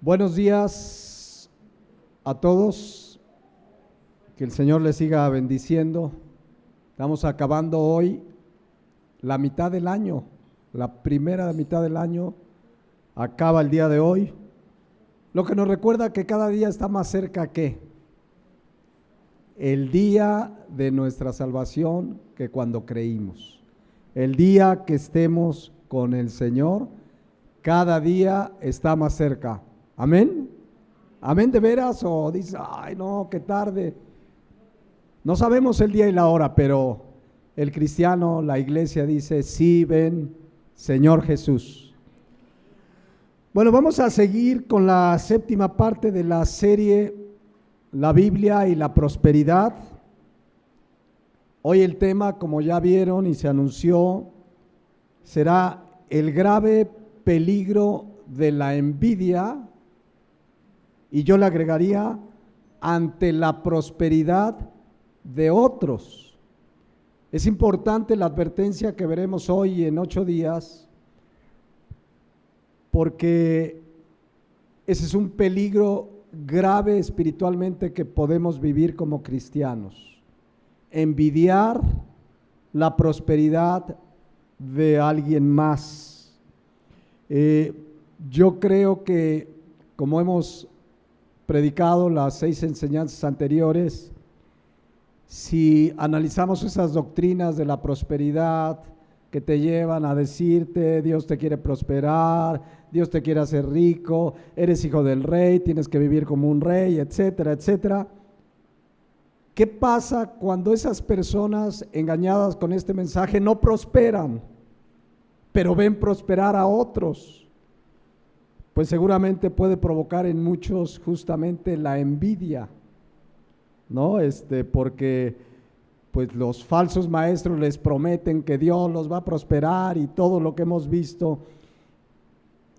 Buenos días a todos, que el Señor les siga bendiciendo. Estamos acabando hoy la mitad del año, la primera mitad del año acaba el día de hoy, lo que nos recuerda que cada día está más cerca que el día de nuestra salvación que cuando creímos. El día que estemos con el Señor, cada día está más cerca. ¿Amén? ¿Amén de veras? O dices, ay no, qué tarde. No sabemos el día y la hora, pero el cristiano, la iglesia dice, sí, ven, Señor Jesús. Bueno, vamos a seguir con la séptima parte de la serie La Biblia y la prosperidad. Hoy el tema, como ya vieron y se anunció, será el grave peligro de la envidia, y yo le agregaría ante la prosperidad de otros. Es importante la advertencia que veremos hoy en 8 días, porque ese es un peligro grave espiritualmente que podemos vivir como cristianos. Envidiar la prosperidad de alguien más. Yo creo que, como hemos predicado las 6 enseñanzas anteriores, si analizamos esas doctrinas de la prosperidad que te llevan a decirte Dios te quiere prosperar, Dios te quiere hacer rico, eres hijo del rey, tienes que vivir como un rey, etcétera, etcétera. ¿Qué pasa cuando esas personas engañadas con este mensaje no prosperan, pero ven prosperar a otros? Pues seguramente puede provocar en muchos justamente la envidia, ¿no? Porque pues los falsos maestros les prometen que Dios los va a prosperar y todo lo que hemos visto.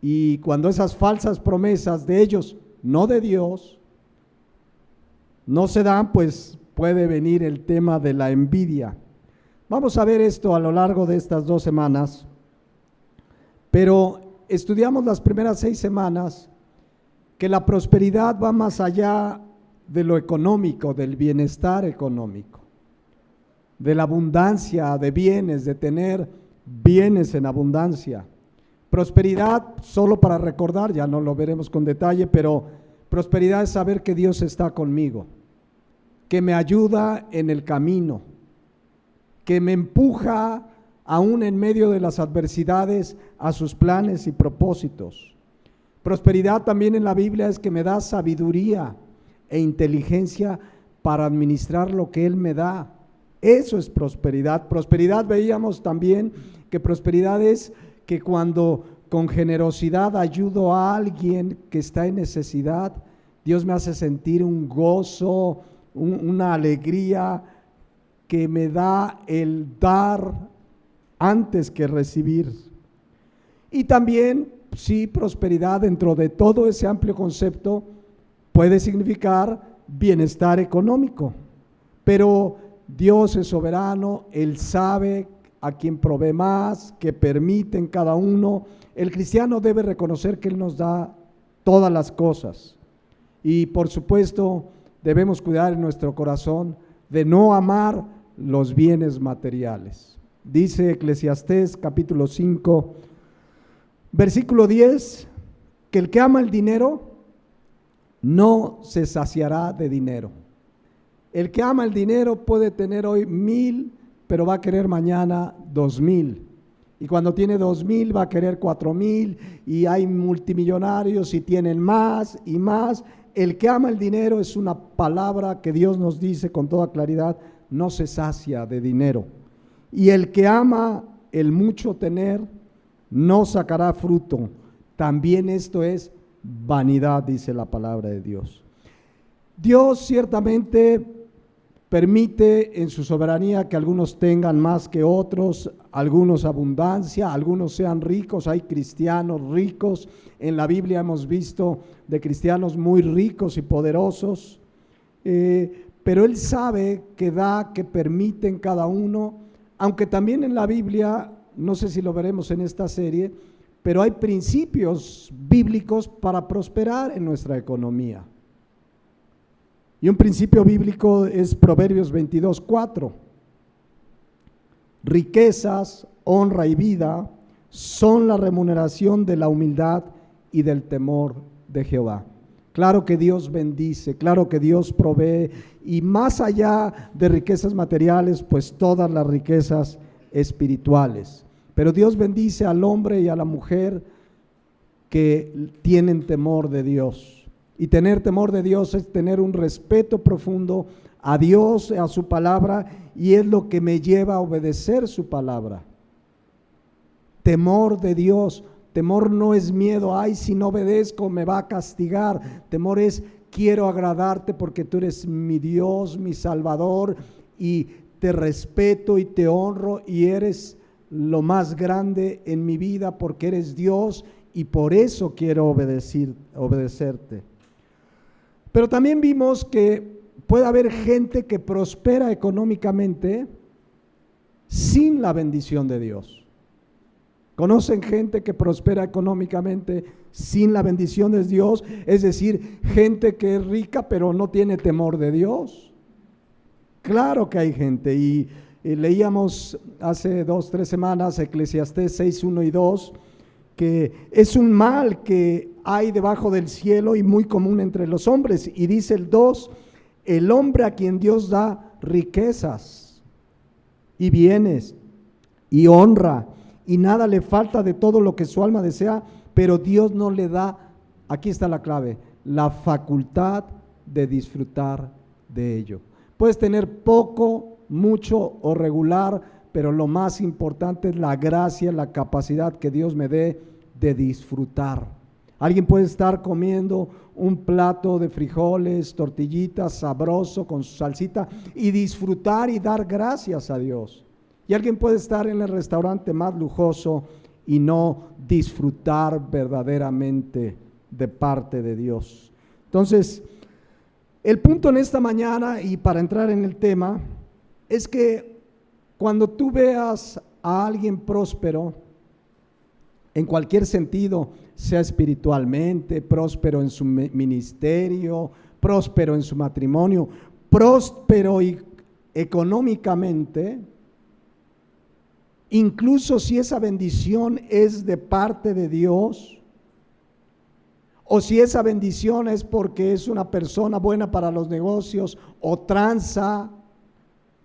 Y cuando esas falsas promesas de ellos, no de Dios, no se dan, pues puede venir el tema de la envidia. Vamos a ver esto a lo largo de estas 2 semanas, pero estudiamos las primeras 6 semanas que la prosperidad va más allá de lo económico, del bienestar económico, de la abundancia de bienes, de tener bienes en abundancia. Prosperidad, solo para recordar, ya no lo veremos con detalle, pero prosperidad es saber que Dios está conmigo, que me ayuda en el camino, que me empuja aún en medio de las adversidades a sus planes y propósitos. Prosperidad también en la Biblia es que me da sabiduría e inteligencia para administrar lo que Él me da. Eso es prosperidad. Prosperidad, veíamos también que prosperidad es que cuando con generosidad ayudo a alguien que está en necesidad, Dios me hace sentir un gozo, una alegría que me da el dar antes que recibir. Y también, sí, prosperidad dentro de todo ese amplio concepto puede significar bienestar económico, pero Dios es soberano, Él sabe a quién provee más, que permite en cada uno. El cristiano debe reconocer que Él nos da todas las cosas, y por supuesto debemos cuidar en nuestro corazón de no amar los bienes materiales. Dice Eclesiastés capítulo 5, versículo 10, que el que ama el dinero no se saciará de dinero. El que ama el dinero puede tener hoy 1,000, pero va a querer mañana 2,000. Y cuando tiene 2,000 va a querer 4,000, y hay multimillonarios y tienen más y más. El que ama el dinero es una palabra que Dios nos dice con toda claridad, no se sacia de dinero. Y el que ama el mucho tener no sacará fruto. También esto es vanidad, dice la palabra de Dios. Dios ciertamente permite en su soberanía que algunos tengan más que otros, algunos abundancia, algunos sean ricos. Hay cristianos ricos. En la Biblia hemos visto de cristianos muy ricos y poderosos, pero Él sabe que da, que permite en cada uno. Aunque también en la Biblia, no sé si lo veremos en esta serie, pero hay principios bíblicos para prosperar en nuestra economía. Y un principio bíblico es Proverbios 22:4. Riquezas, honra y vida son la remuneración de la humildad y del temor de Jehová. Claro que Dios bendice, claro que Dios provee, y más allá de riquezas materiales, pues todas las riquezas espirituales. Pero Dios bendice al hombre y a la mujer que tienen temor de Dios. Y tener temor de Dios es tener un respeto profundo a Dios, a su palabra, y es lo que me lleva a obedecer su palabra. Temor de Dios. Temor no es miedo, ay, si no obedezco me va a castigar. Temor es, quiero agradarte porque tú eres mi Dios, mi Salvador, y te respeto y te honro, y eres lo más grande en mi vida porque eres Dios, y por eso quiero obedecerte. Pero también vimos que puede haber gente que prospera económicamente sin la bendición de Dios. ¿Conocen gente que prospera económicamente sin la bendición de Dios? Es decir, gente que es rica pero no tiene temor de Dios. Claro que hay gente, y leíamos hace 2-3 semanas Eclesiastés 6:1 y 2, que es un mal que hay debajo del cielo y muy común entre los hombres. Y dice el 2, el hombre a quien Dios da riquezas y bienes y honra, y nada le falta de todo lo que su alma desea, pero Dios no le da, aquí está la clave, la facultad de disfrutar de ello. Puedes tener poco, mucho o regular, pero lo más importante es la gracia, la capacidad que Dios me dé de disfrutar. Alguien puede estar comiendo un plato de frijoles, tortillitas, sabroso, con su salsita, y disfrutar y dar gracias a Dios. Y alguien puede estar en el restaurante más lujoso y no disfrutar verdaderamente de parte de Dios. Entonces, el punto en esta mañana, y para entrar en el tema, es que cuando tú veas a alguien próspero, en cualquier sentido, sea espiritualmente, próspero en su ministerio, próspero en su matrimonio, próspero y económicamente, incluso si esa bendición es de parte de Dios, o si esa bendición es porque es una persona buena para los negocios o tranza.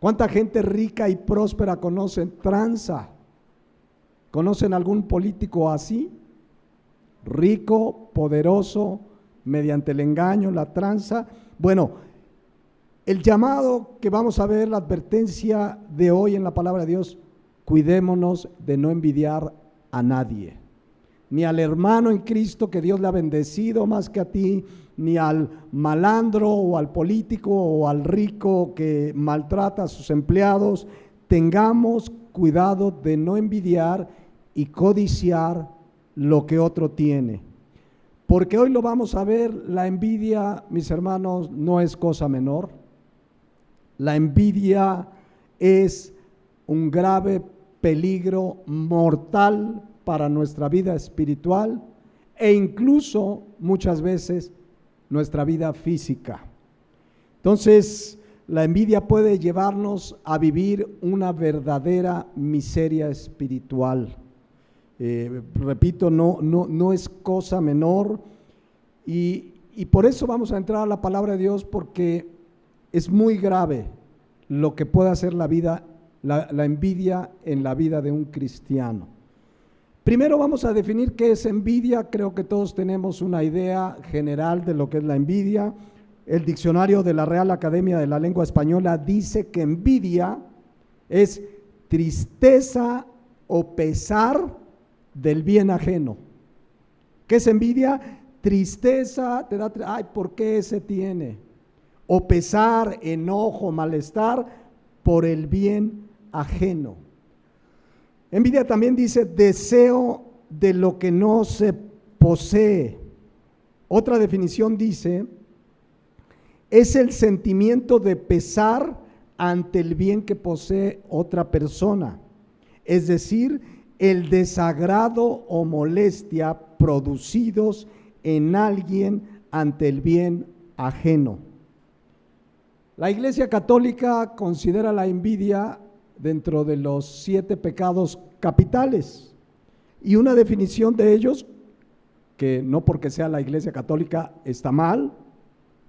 ¿Cuánta gente rica y próspera conocen tranza? ¿Conocen algún político así? Rico, poderoso, mediante el engaño, la tranza. Bueno, el llamado que vamos a ver, la advertencia de hoy en la palabra de Dios: cuidémonos de no envidiar a nadie, ni al hermano en Cristo que Dios le ha bendecido más que a ti, ni al malandro o al político o al rico que maltrata a sus empleados. Tengamos cuidado de no envidiar y codiciar lo que otro tiene, porque hoy lo vamos a ver. La envidia, mis hermanos, no es cosa menor. La envidia es un grave peligro mortal para nuestra vida espiritual e incluso muchas veces nuestra vida física. Entonces, la envidia puede llevarnos a vivir una verdadera miseria espiritual. Repito, no es cosa menor, y por eso vamos a entrar a la palabra de Dios, porque es muy grave lo que puede hacer la envidia en la vida de un cristiano. Primero vamos a definir qué es envidia. Creo que todos tenemos una idea general de lo que es la envidia. El diccionario de la Real Academia de la Lengua Española dice que envidia es tristeza o pesar del bien ajeno. ¿Qué es envidia? Tristeza, te da, ay, ¿por qué ese tiene? O pesar, enojo, malestar por el bien ajeno. Envidia también dice deseo de lo que no se posee. Otra definición dice: es el sentimiento de pesar ante el bien que posee otra persona. Es decir, el desagrado o molestia producidos en alguien ante el bien ajeno. La Iglesia Católica considera la envidia dentro de los 7 pecados capitales, y una definición de ellos, que no porque sea la Iglesia Católica está mal,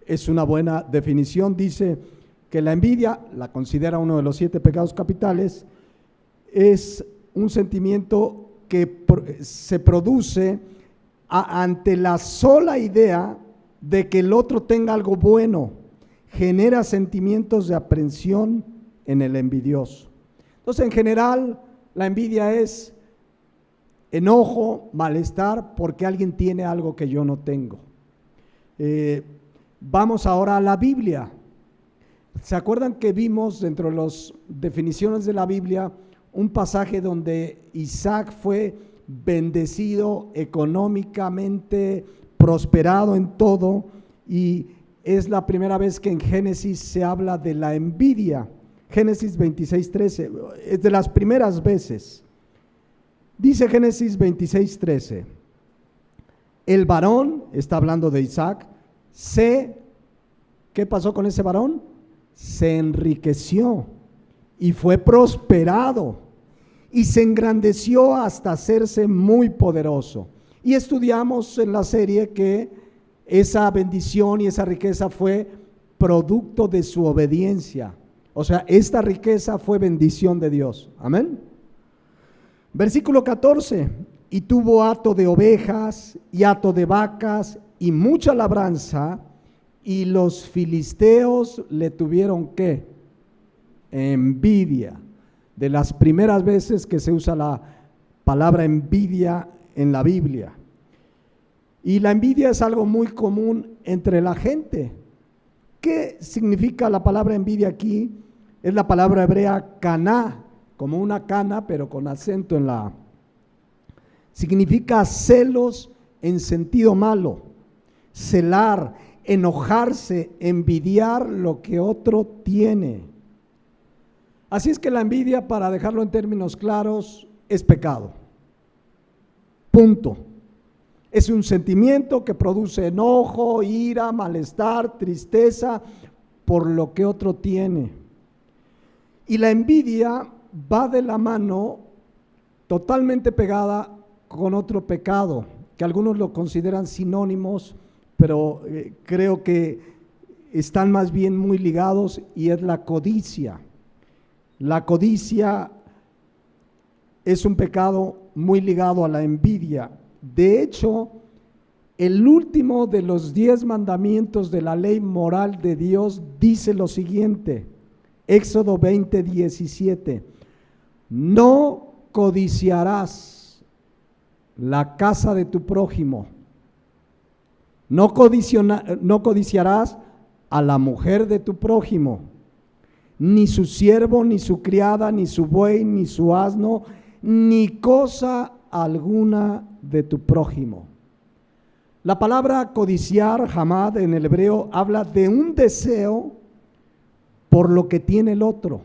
es una buena definición, dice que la envidia, la considera uno de los 7 pecados capitales, es un sentimiento que se produce ante la sola idea de que el otro tenga algo bueno, genera sentimientos de aprensión en el envidioso. Entonces, en general, la envidia es enojo, malestar, porque alguien tiene algo que yo no tengo. Vamos ahora a la Biblia. ¿Se acuerdan que vimos dentro de las definiciones de la Biblia un pasaje donde Isaac fue bendecido económicamente, prosperado en todo, y es la primera vez que en Génesis se habla de la envidia? Génesis 26:13, es de las primeras veces. Dice Génesis 26:13, el varón, está hablando de Isaac, ¿qué pasó con ese varón? Se enriqueció y fue prosperado y se engrandeció hasta hacerse muy poderoso. Y estudiamos en la serie que esa bendición y esa riqueza fue producto de su obediencia. O sea, esta riqueza fue bendición de Dios. Amén. Versículo 14, y tuvo hato de ovejas y hato de vacas y mucha labranza, y los filisteos le tuvieron ¿qué? Envidia. De las primeras veces que se usa la palabra envidia en la Biblia. Y la envidia es algo muy común entre la gente. ¿Qué significa la palabra envidia aquí? Es la palabra hebrea caná, como una cana, pero con acento en la A. Significa celos en sentido malo, celar, enojarse, envidiar lo que otro tiene. Así es que la envidia, para dejarlo en términos claros, es pecado. Punto. Es un sentimiento que produce enojo, ira, malestar, tristeza por lo que otro tiene. Y la envidia va de la mano, totalmente pegada con otro pecado, que algunos lo consideran sinónimos, pero creo que están más bien muy ligados, y es la codicia. La codicia es un pecado muy ligado a la envidia. De hecho, el último de los 10 mandamientos de la ley moral de Dios dice lo siguiente, Éxodo 20:17, no codiciarás la casa de tu prójimo, no codiciarás a la mujer de tu prójimo, ni su siervo, ni su criada, ni su buey, ni su asno, ni cosa alguna de tu prójimo. La palabra codiciar, hamad, en el hebreo, habla de un deseo por lo que tiene el otro,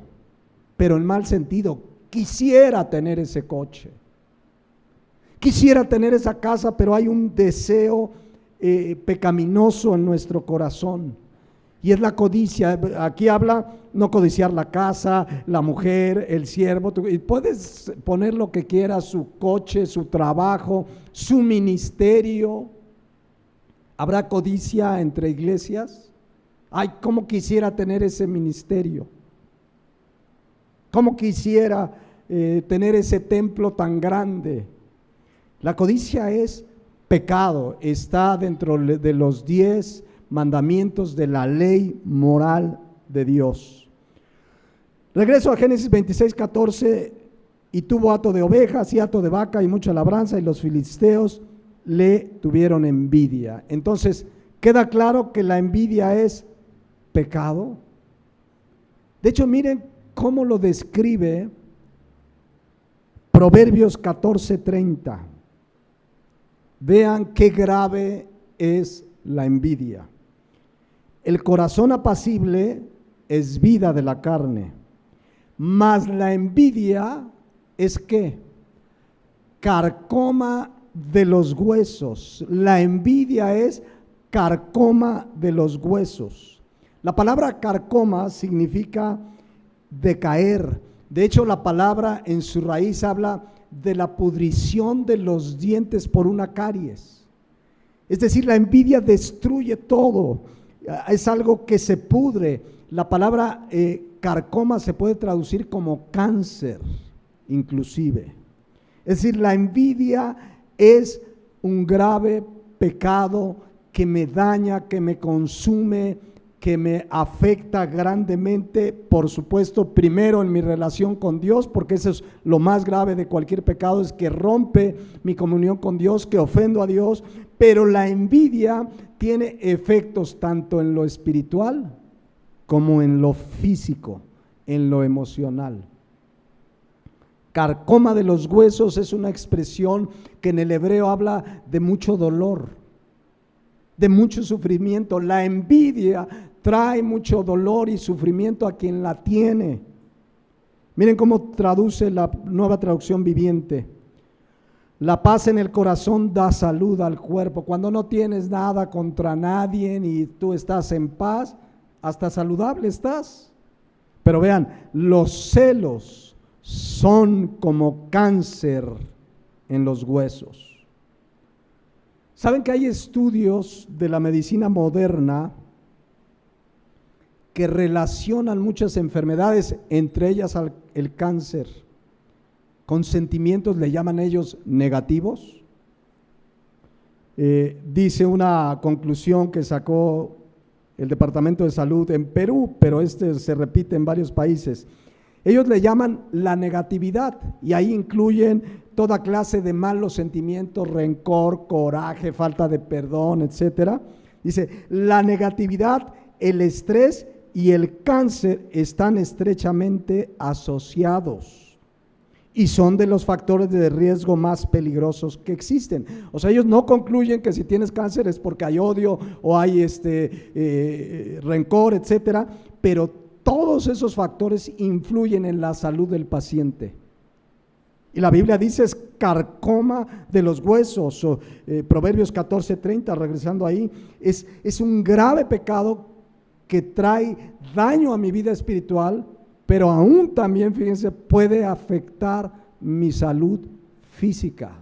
pero en mal sentido. Quisiera tener ese coche, quisiera tener esa casa, pero hay un deseo pecaminoso en nuestro corazón. Y es la codicia. Aquí habla no codiciar la casa, la mujer, el siervo. Y puedes poner lo que quieras, su coche, su trabajo, su ministerio. ¿Habrá codicia entre iglesias? Ay, cómo quisiera tener ese ministerio. Cómo quisiera tener ese templo tan grande. La codicia es pecado, está dentro de los 10 mandamientos de la ley moral de Dios. Regreso a Génesis 26:14, y tuvo hato de ovejas y hato de vaca y mucha labranza, y los filisteos le tuvieron envidia. Entonces, queda claro que la envidia es pecado. De hecho, miren cómo lo describe Proverbios 14:30. Vean qué grave es la envidia. El corazón apacible es vida de la carne, mas la envidia es ¿qué? carcoma de los huesos. La envidia es carcoma de los huesos. La palabra carcoma significa decaer. De hecho, la palabra en su raíz habla de la pudrición de los dientes por una caries. Es decir, la envidia destruye todo, es algo que se pudre. La palabra carcoma se puede traducir como cáncer, inclusive. Es decir, la envidia es un grave pecado que me daña, que me consume, que me afecta grandemente, por supuesto, primero en mi relación con Dios, porque eso es lo más grave de cualquier pecado, es que rompe mi comunión con Dios, que ofendo a Dios, pero la envidia tiene efectos tanto en lo espiritual como en lo físico, en lo emocional. Carcoma de los huesos es una expresión que en el hebreo habla de mucho dolor, de mucho sufrimiento. La envidia trae mucho dolor y sufrimiento a quien la tiene. Miren cómo traduce la Nueva Traducción Viviente. La paz en el corazón da salud al cuerpo. Cuando no tienes nada contra nadie y tú estás en paz, hasta saludable estás. Pero vean, los celos son como cáncer en los huesos. ¿Saben que hay estudios de la medicina moderna que relacionan muchas enfermedades, entre ellas el cáncer, con sentimientos, le llaman ellos negativos? Dice una conclusión que sacó el Departamento de Salud en Perú, pero se repite en varios países. Ellos le llaman la negatividad y ahí incluyen toda clase de malos sentimientos, rencor, coraje, falta de perdón, etcétera. Dice, la negatividad, el estrés y el cáncer están estrechamente asociados y son de los factores de riesgo más peligrosos que existen. O sea, ellos no concluyen que si tienes cáncer es porque hay odio o hay rencor, etcétera, pero todos esos factores influyen en la salud del paciente. Y la Biblia dice es carcoma de los huesos, Proverbios 14:30, regresando ahí, es un grave pecado que trae daño a mi vida espiritual, pero aún también, fíjense, puede afectar mi salud física.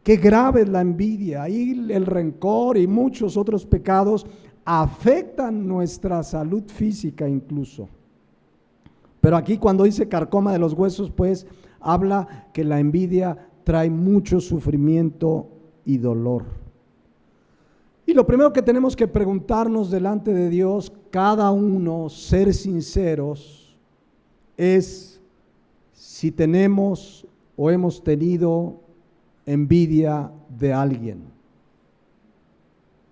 Qué grave es la envidia y el rencor y muchos otros pecados afectan nuestra salud física incluso. Pero aquí cuando dice carcoma de los huesos, pues habla que la envidia trae mucho sufrimiento y dolor. Y lo primero que tenemos que preguntarnos delante de Dios, cada uno, ser sinceros, es si tenemos o hemos tenido envidia de alguien.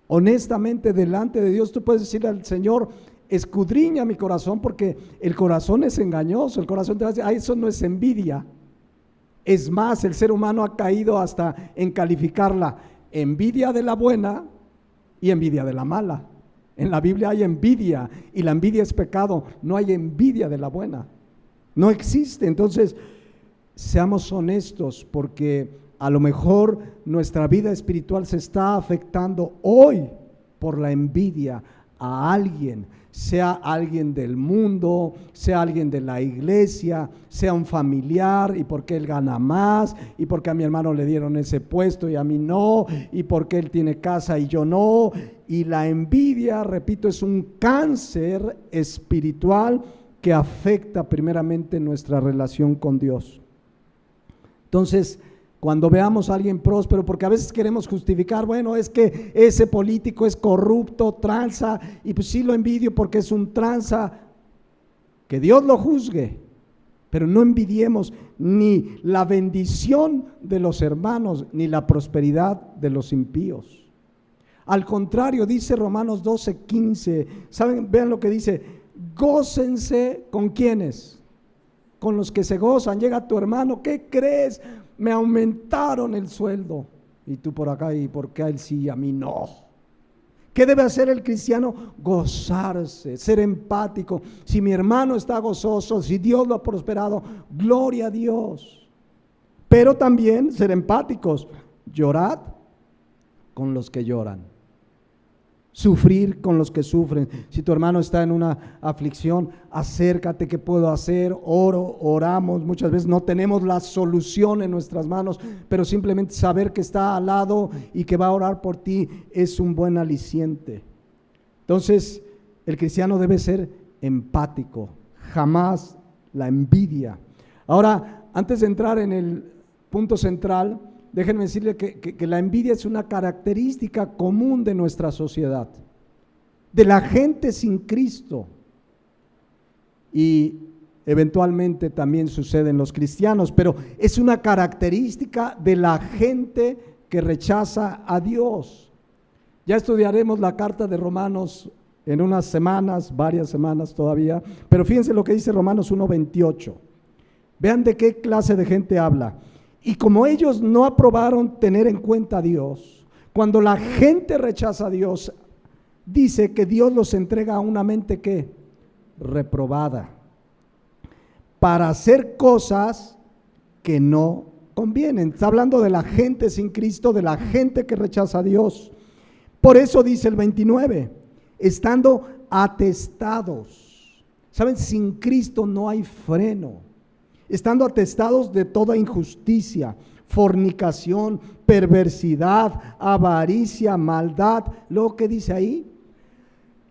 Honestamente, delante de Dios, tú puedes decirle al Señor, escudriña mi corazón, porque el corazón es engañoso. El corazón te va a decir, eso no es envidia. Es más, el ser humano ha caído hasta en calificarla envidia de la buena y envidia de la mala. En la Biblia hay envidia y la envidia es pecado. No hay envidia de la buena. No existe. Entonces, seamos honestos, porque a lo mejor nuestra vida espiritual se está afectando hoy por la envidia a alguien, sea alguien del mundo, sea alguien de la iglesia, sea un familiar, y porque él gana más, y porque a mi hermano le dieron ese puesto y a mí no, y porque él tiene casa y yo no. Y la envidia, repito, es un cáncer espiritual que afecta primeramente nuestra relación con Dios. Entonces, cuando veamos a alguien próspero, porque a veces queremos justificar, bueno, es que ese político es corrupto, tranza, y pues sí lo envidio porque es un tranza, que Dios lo juzgue, pero no envidiemos ni la bendición de los hermanos, ni la prosperidad de los impíos. Al contrario, dice Romanos 12:15, ¿saben? Vean lo que dice, gócense ¿con quiénes? Con los que se gozan. Llega tu hermano, ¿qué crees? Me aumentaron el sueldo. Y tú por acá, ¿y por qué a él sí y a mí no? ¿Qué debe hacer el cristiano? Gozarse, ser empático. Si mi hermano está gozoso, si Dios lo ha prosperado, gloria a Dios. pero también ser empáticos. Llorad con los que lloran, sufrir con los que sufren. Si tu hermano está en una aflicción, acércate. ¿Qué puedo hacer? Oramos. Muchas veces no tenemos la solución en nuestras manos, pero simplemente saber que está al lado y que va a orar por ti es un buen aliciente. Entonces, el cristiano debe ser empático, jamás la envidia. Ahora, antes de entrar en el punto central, déjenme decirle que la envidia es una característica común de nuestra sociedad, de la gente sin Cristo, y eventualmente también sucede en los cristianos, pero es una característica de la gente que rechaza a Dios. Ya estudiaremos la carta de Romanos en unas semanas, varias semanas todavía, pero fíjense lo que dice Romanos 1:28. Vean de qué clase de gente habla. Y como ellos no aprobaron tener en cuenta a Dios, cuando la gente rechaza a Dios, dice que Dios los entrega a una mente que reprobada para hacer cosas que no convienen. Está hablando de la gente sin Cristo, de la gente que rechaza a Dios. Por eso dice el 29, estando atestados. ¿Saben? Sin Cristo no hay freno. Estando atestados de toda injusticia, fornicación, perversidad, avaricia, maldad. Luego, ¿qué dice ahí?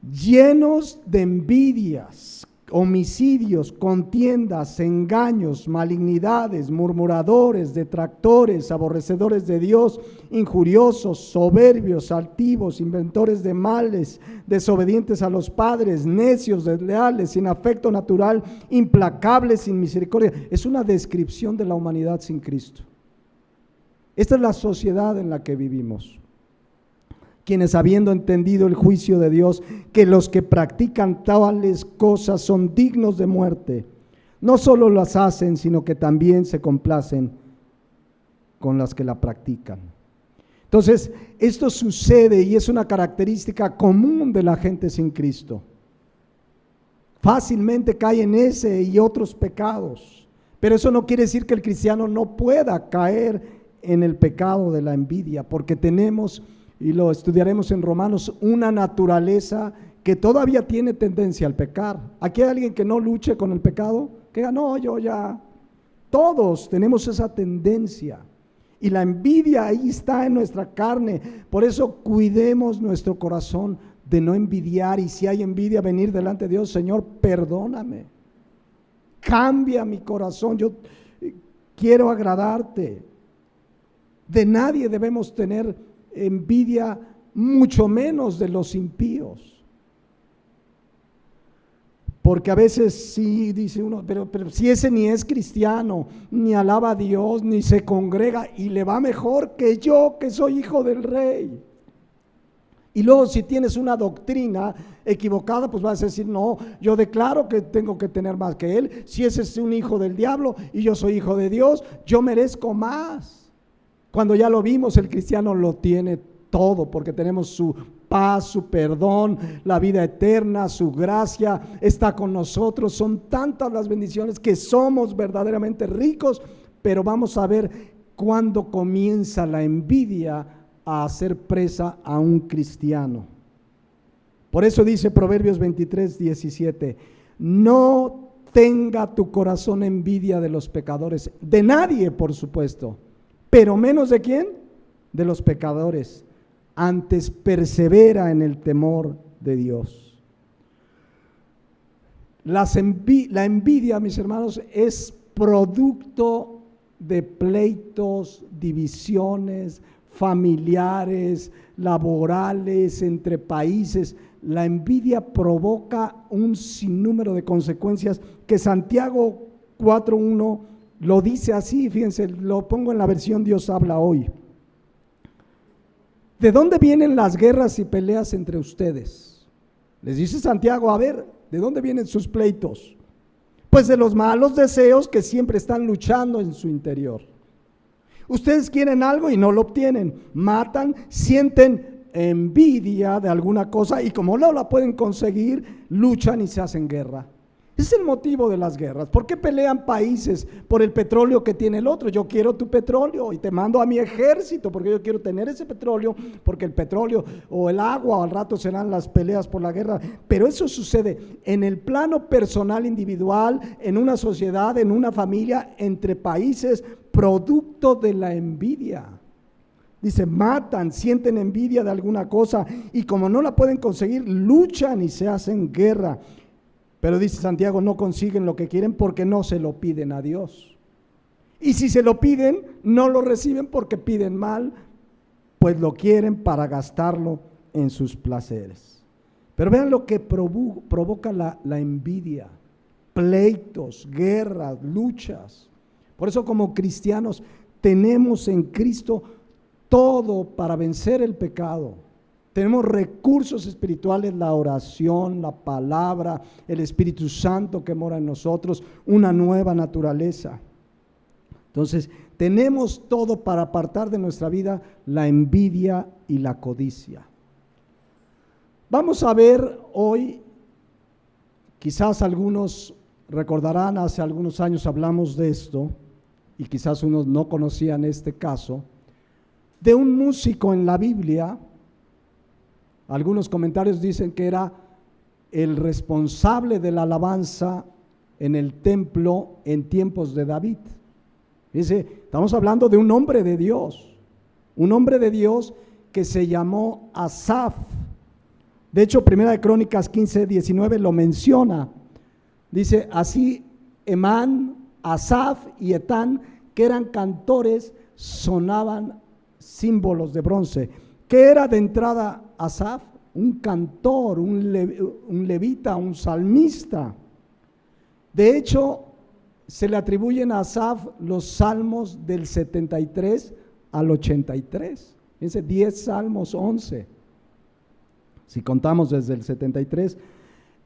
Llenos de envidias, homicidios, contiendas, engaños, malignidades, murmuradores, detractores, aborrecedores de Dios, injuriosos, soberbios, altivos, inventores de males, desobedientes a los padres, necios, desleales, sin afecto natural, implacables, sin misericordia. Es una descripción de la humanidad sin Cristo. Esta es la sociedad en la que vivimos. Quienes, habiendo entendido el juicio de Dios, que los que practican tales cosas son dignos de muerte, no solo las hacen, sino que también se complacen con las que la practican. Entonces, esto sucede y es una característica común de la gente sin Cristo. Fácilmente cae en ese y otros pecados, pero eso no quiere decir que el cristiano no pueda caer en el pecado de la envidia, porque tenemos, y lo estudiaremos en Romanos, una naturaleza que todavía tiene tendencia al pecar. ¿Aquí hay alguien que no luche con el pecado? Que diga, no, yo ya. Todos tenemos esa tendencia. Y la envidia ahí está en nuestra carne. Por eso cuidemos nuestro corazón de no envidiar. Y si hay envidia, venir delante de Dios, Señor, perdóname. Cambia mi corazón. Yo quiero agradarte. De nadie debemos tener envidia, mucho menos de los impíos. Porque a veces sí dice uno, pero si ese ni es cristiano, ni alaba a Dios, ni se congrega, y le va mejor que yo, que soy hijo del rey. Y luego si tienes una doctrina equivocada, pues vas a decir, no, yo declaro que tengo que tener más que él. Si ese es un hijo del diablo y yo soy hijo de Dios, yo merezco más. Cuando ya lo vimos, el cristiano lo tiene todo, porque tenemos su paz, su perdón, la vida eterna, su gracia está con nosotros. Son tantas las bendiciones que somos verdaderamente ricos, pero vamos a ver cuándo comienza la envidia a hacer presa a un cristiano. Por eso dice Proverbios 23:17, no tenga tu corazón envidia de los pecadores, de nadie por supuesto, pero menos de quién, de los pecadores. Antes persevera en el temor de Dios. La envidia, mis hermanos, es producto de pleitos, divisiones familiares, laborales, entre países. La envidia provoca un sinnúmero de consecuencias que Santiago 4:1 lo dice así, fíjense, lo pongo en la versión Dios habla hoy. ¿De dónde vienen las guerras y peleas entre ustedes? Les dice Santiago, a ver, ¿de dónde vienen sus pleitos? Pues de los malos deseos que siempre están luchando en su interior. Ustedes quieren algo y no lo obtienen, matan, sienten envidia de alguna cosa y como no la pueden conseguir, luchan y se hacen guerra. Es el motivo de las guerras. ¿Por qué pelean países por el petróleo que tiene el otro? Yo quiero tu petróleo y te mando a mi ejército porque yo quiero tener ese petróleo, porque el petróleo o el agua al rato serán las peleas por la guerra. Pero eso sucede en el plano personal, individual, en una sociedad, en una familia, entre países, producto de la envidia. Dice, matan, sienten envidia de alguna cosa y como no la pueden conseguir, luchan y se hacen guerra. Pero dice Santiago, no consiguen lo que quieren porque no se lo piden a Dios. Y si se lo piden, no lo reciben porque piden mal, pues lo quieren para gastarlo en sus placeres. Pero vean lo que provoca la envidia, pleitos, guerras, luchas. Por eso como cristianos tenemos en Cristo todo para vencer el pecado. Tenemos recursos espirituales, la oración, la palabra, el Espíritu Santo que mora en nosotros, una nueva naturaleza. Entonces, tenemos todo para apartar de nuestra vida la envidia y la codicia. Vamos a ver hoy, quizás algunos recordarán, hace algunos años hablamos de esto, y quizás unos no conocían este caso, de un músico en la Biblia. Algunos comentarios dicen que era el responsable de la alabanza en el templo en tiempos de David. Dice, estamos hablando de un hombre de Dios que se llamó Asaf. De hecho, Primera de Crónicas 15:19 lo menciona. Dice, así Emán, Asaf y Etán, que eran cantores, sonaban símbolos de bronce. ¿Qué era de entrada Asaf? Un cantor, un levita, un salmista. De hecho, se le atribuyen a Asaf los salmos del 73 al 83. Fíjense, 10 salmos, 11. Si contamos desde el 73,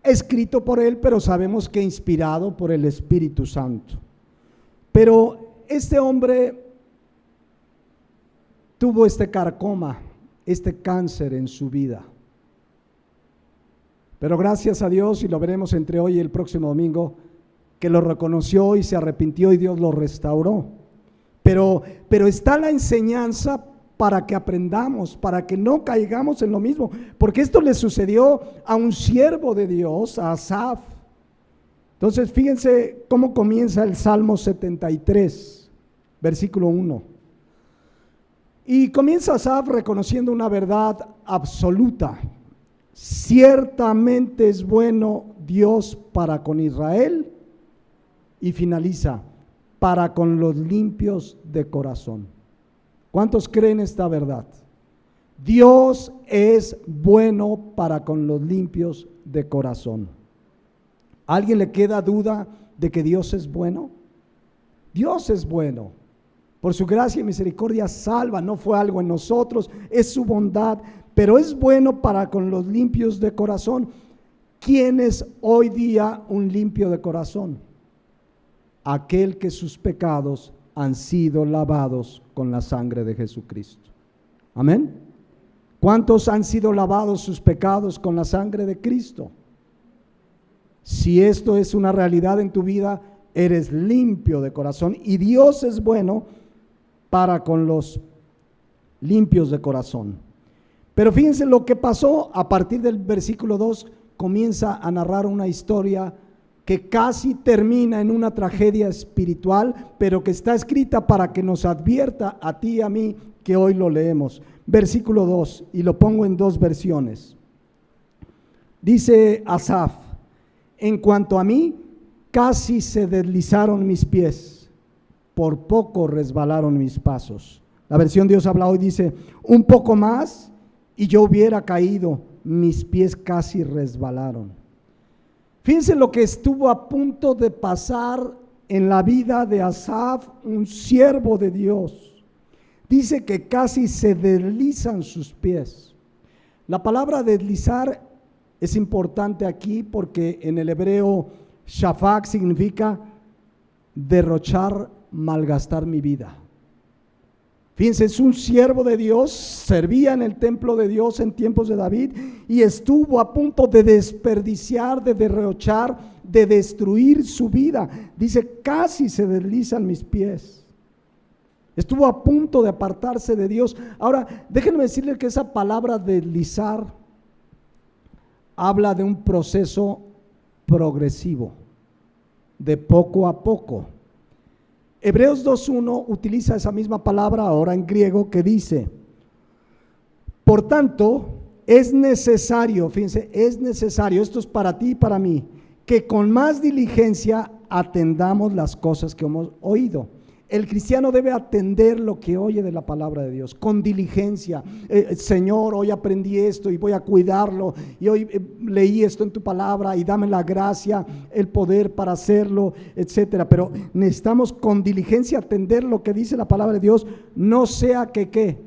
escrito por él, pero sabemos que inspirado por el Espíritu Santo. Pero este hombre tuvo este carcoma, este cáncer en su vida. Pero gracias a Dios, y lo veremos entre hoy y el próximo domingo, que lo reconoció y se arrepintió y Dios lo restauró. Pero está la enseñanza para que aprendamos, para que no caigamos en lo mismo, porque esto le sucedió a un siervo de Dios, a Asaf. Entonces fíjense cómo comienza el Salmo 73, versículo 1. Y comienza Asaf reconociendo una verdad absoluta. Ciertamente es bueno Dios para con Israel. Y finaliza, para con los limpios de corazón. ¿Cuántos creen esta verdad? Dios es bueno para con los limpios de corazón. ¿A alguien le queda duda de que Dios es bueno? Dios es bueno. Por su gracia y misericordia salva, no fue algo en nosotros, es su bondad, pero es bueno para con los limpios de corazón. ¿Quién es hoy día un limpio de corazón? Aquel que sus pecados han sido lavados con la sangre de Jesucristo. Amén. ¿Cuántos han sido lavados sus pecados con la sangre de Cristo? Si esto es una realidad en tu vida, eres limpio de corazón y Dios es bueno para con los limpios de corazón. Pero fíjense lo que pasó a partir del versículo 2, comienza a narrar una historia que casi termina en una tragedia espiritual, pero que está escrita para que nos advierta a ti y a mí, que hoy lo leemos. Versículo 2, y lo pongo en dos versiones. Dice Asaf, en cuanto a mí, casi se deslizaron mis pies, por poco resbalaron mis pasos. La versión Dios habla hoy dice, un poco más y yo hubiera caído, mis pies casi resbalaron. Fíjense lo que estuvo a punto de pasar en la vida de Asaf, un siervo de Dios. Dice que casi se deslizan sus pies. La palabra deslizar es importante aquí porque en el hebreo shafak significa derrochar, malgastar mi vida. Fíjense, es un siervo de Dios, servía en el templo de Dios en tiempos de David y estuvo a punto de desperdiciar, de derrochar, de destruir su vida. Dice, casi se deslizan mis pies. Estuvo a punto de apartarse de Dios. Ahora, déjenme decirles que esa palabra deslizar habla de un proceso progresivo, de poco a poco. Hebreos 2:1 utiliza esa misma palabra ahora en griego que dice, por tanto, es necesario, fíjense, es necesario, esto es para ti y para mí, que con más diligencia atendamos las cosas que hemos oído. El cristiano debe atender lo que oye de la palabra de Dios con diligencia. Señor, hoy aprendí esto y voy a cuidarlo, y hoy leí esto en tu palabra y dame la gracia, el poder para hacerlo, etcétera. Pero necesitamos con diligencia atender lo que dice la palabra de Dios, no sea que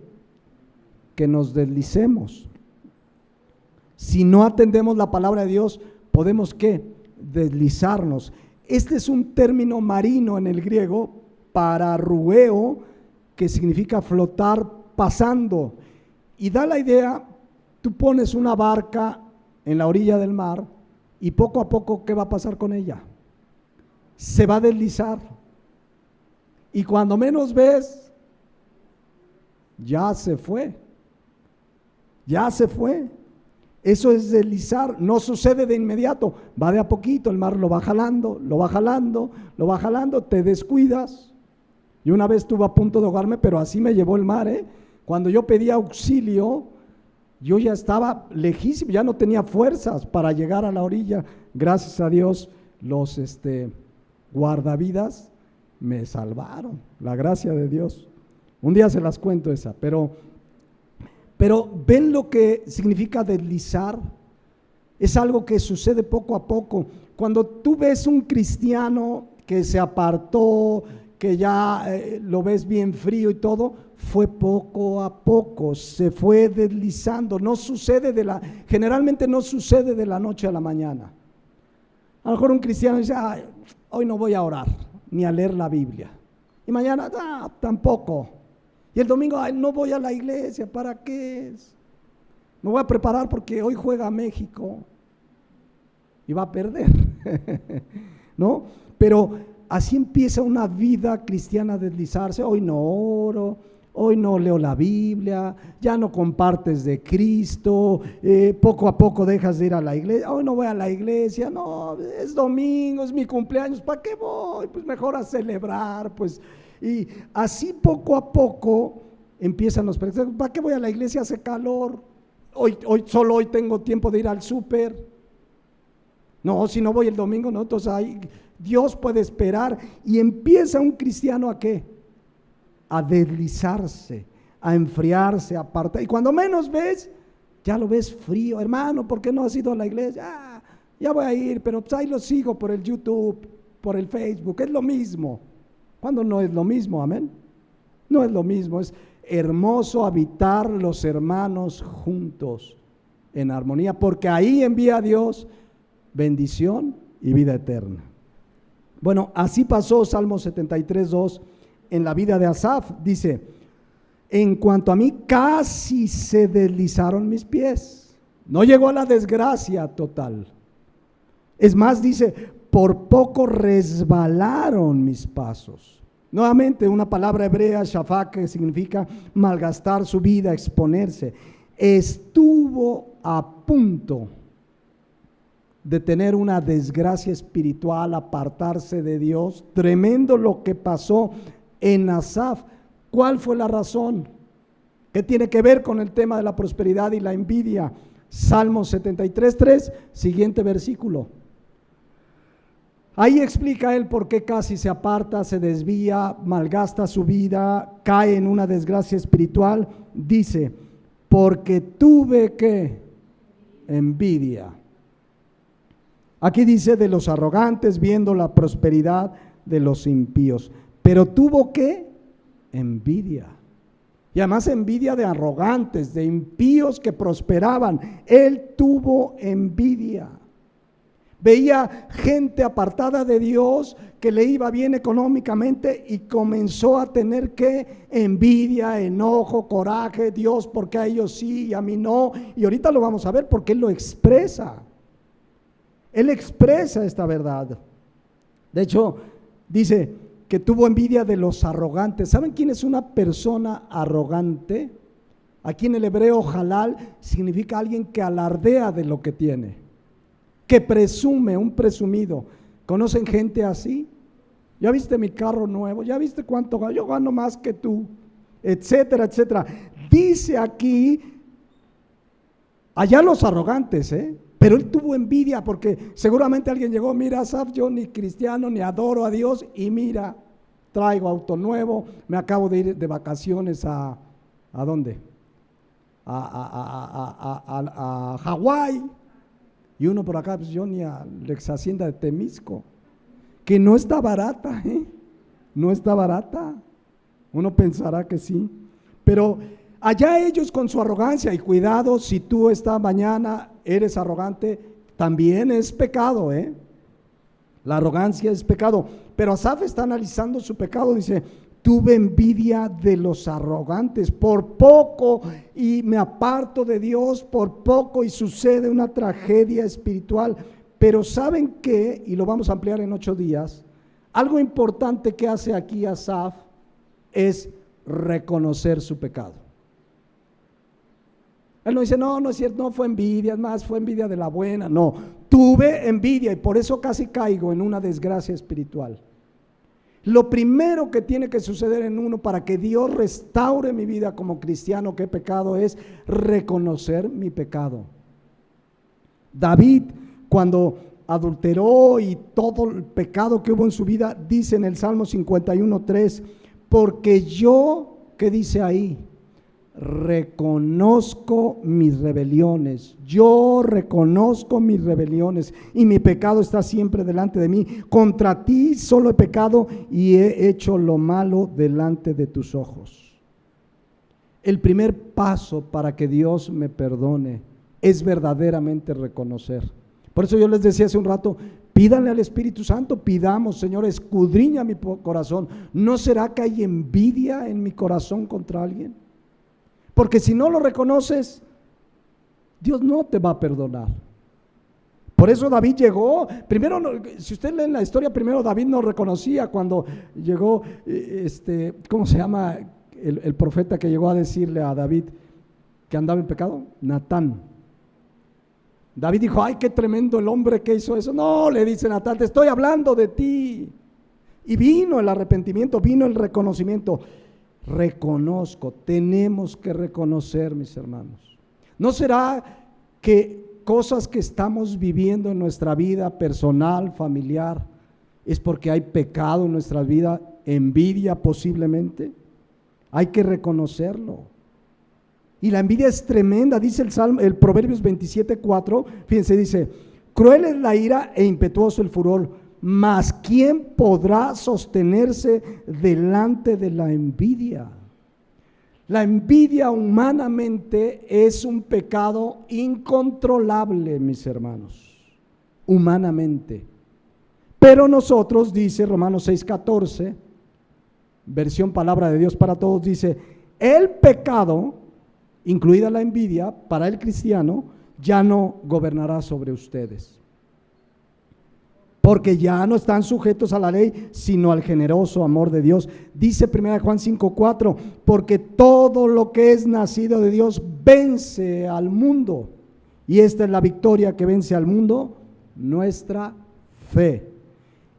nos deslicemos. Si no atendemos la palabra de Dios, podemos deslizarnos. Este es un término marino en el griego, pararueo, que significa flotar pasando, y da la idea, tú pones una barca en la orilla del mar y poco a poco, ¿qué va a pasar con ella? Se va a deslizar, y cuando menos ves, ya se fue, ya se fue. Eso es deslizar, no sucede de inmediato, va de a poquito, el mar lo va jalando, lo va jalando, lo va jalando, te descuidas. Y una vez estuve a punto de ahogarme, pero así me llevó el mar, ¿eh? Cuando yo pedía auxilio, yo ya estaba lejísimo, ya no tenía fuerzas para llegar a la orilla. Gracias a Dios, los guardavidas me salvaron, la gracia de Dios. Un día se las cuento esa, pero ¿ven lo que significa deslizar? Es algo que sucede poco a poco. Cuando tú ves un cristiano que se apartó, que ya lo ves bien frío y todo, fue poco a poco, se fue deslizando. No sucede generalmente no sucede de la noche a la mañana. A lo mejor un cristiano dice, hoy no voy a orar, ni a leer la Biblia. Y mañana, tampoco. Y el domingo, no voy a la iglesia, ¿para qué? Me voy a preparar porque hoy juega México y va a perder, ¿no? Pero así empieza una vida cristiana a deslizarse. Hoy no oro, hoy no leo la Biblia, ya no compartes de Cristo, poco a poco dejas de ir a la iglesia. Hoy no voy a la iglesia, no, es domingo, es mi cumpleaños, ¿para qué voy? Pues mejor a celebrar, pues. Y así poco a poco empiezan los pretextos. ¿Para qué voy a la iglesia? Hace calor, solo hoy tengo tiempo de ir al súper. No, si no voy el domingo, no, entonces ahí Dios puede esperar, y empieza un cristiano ¿a qué? A deslizarse, a enfriarse, a apartar, y cuando menos ves, ya lo ves frío. Hermano, ¿por qué no has ido a la iglesia? Ya voy a ir, pero pues ahí lo sigo por el YouTube, por el Facebook, es lo mismo. ¿Cuándo no es lo mismo? Amén. No es lo mismo, es hermoso habitar los hermanos juntos en armonía, porque ahí envía a Dios bendición y vida eterna. Bueno, así pasó Salmo 73:2 en la vida de Asaf. Dice, en cuanto a mí, casi se deslizaron mis pies. No llegó a la desgracia total. Es más, dice, por poco resbalaron mis pasos. Nuevamente, una palabra hebrea, shafak, que significa malgastar su vida, exponerse. Estuvo a punto de tener una desgracia espiritual, apartarse de Dios. Tremendo lo que pasó en Asaf. ¿Cuál fue la razón? ¿Qué tiene que ver con el tema de la prosperidad y la envidia? Salmo 73:3, siguiente versículo. Ahí explica él por qué casi se aparta, se desvía, malgasta su vida, cae en una desgracia espiritual. Dice, porque tuve envidia. Aquí dice de los arrogantes viendo la prosperidad de los impíos, pero tuvo envidia. Y además envidia de arrogantes, de impíos que prosperaban. Él tuvo envidia. Veía gente apartada de Dios que le iba bien económicamente y comenzó a tener que envidia, enojo, coraje, Dios, porque a ellos sí y a mí no. Y ahorita lo vamos a ver porque Él lo expresa. Él expresa esta verdad. De hecho, dice que tuvo envidia de los arrogantes. ¿Saben quién es una persona arrogante? Aquí en el hebreo halal significa alguien que alardea de lo que tiene, que presume, un presumido. ¿Conocen gente así? ¿Ya viste mi carro nuevo? ¿Ya viste cuánto gano? Yo gano más que tú, etcétera, etcétera. Dice aquí, allá los arrogantes, pero él tuvo envidia porque seguramente alguien llegó, mira, Asaf, yo ni cristiano, ni adoro a Dios, y mira, traigo auto nuevo, me acabo de ir de vacaciones ¿a dónde? A Hawái. Y uno por acá, pues yo ni a la ex hacienda de Temisco, que no está barata, no está barata. Uno pensará que sí, pero allá ellos con su arrogancia, y cuidado, si tú esta mañana eres arrogante, también es pecado, la arrogancia es pecado. Pero Asaf está analizando su pecado, dice, tuve envidia de los arrogantes, por poco y me aparto de Dios, por poco y sucede una tragedia espiritual. Pero ¿saben qué? Y lo vamos a ampliar en 8 días. Algo importante que hace aquí Asaf es reconocer su pecado. Él no dice, no, no es cierto, no fue envidia, es más, fue envidia de la buena. No, tuve envidia y por eso casi caigo en una desgracia espiritual. Lo primero que tiene que suceder en uno para que Dios restaure mi vida como cristiano que he pecado es reconocer mi pecado. David, cuando adulteró y todo el pecado que hubo en su vida, dice en el Salmo 51:3, porque yo, ¿qué dice ahí? Reconozco mis rebeliones, yo reconozco mis rebeliones y mi pecado está siempre delante de mí. Contra ti solo he pecado y he hecho lo malo delante de tus ojos. El primer paso para que Dios me perdone es verdaderamente reconocer. Por eso yo les decía hace un rato, pídanle al Espíritu Santo, pidamos, Señor, escudriña mi corazón. ¿No será que hay envidia en mi corazón contra alguien? Porque si no lo reconoces, Dios no te va a perdonar. Por eso David llegó, primero, si usted lee la historia, primero David no reconocía cuando llegó, ¿cómo se llama el profeta que llegó a decirle a David que andaba en pecado? Natán. David dijo, ay, qué tremendo el hombre que hizo eso. No, le dice Natán, te estoy hablando de ti. Y vino el arrepentimiento, vino el reconocimiento. Reconozco, tenemos que reconocer, mis hermanos. ¿No será que cosas que estamos viviendo en nuestra vida personal, familiar, es porque hay pecado en nuestra vida, envidia posiblemente? Hay que reconocerlo. Y la envidia es tremenda, dice el Proverbios 27:4, fíjense, dice, cruel es la ira e impetuoso el furor, mas ¿quién podrá sostenerse delante de la envidia? La envidia humanamente es un pecado incontrolable, mis hermanos, humanamente. Pero nosotros, dice Romanos 6:14, versión Palabra de Dios para Todos, dice, el pecado, incluida la envidia, para el cristiano, ya no gobernará sobre ustedes. Porque ya no están sujetos a la ley, sino al generoso amor de Dios. Dice 1 Juan 5:4, porque todo lo que es nacido de Dios vence al mundo. Y esta es la victoria que vence al mundo, nuestra fe.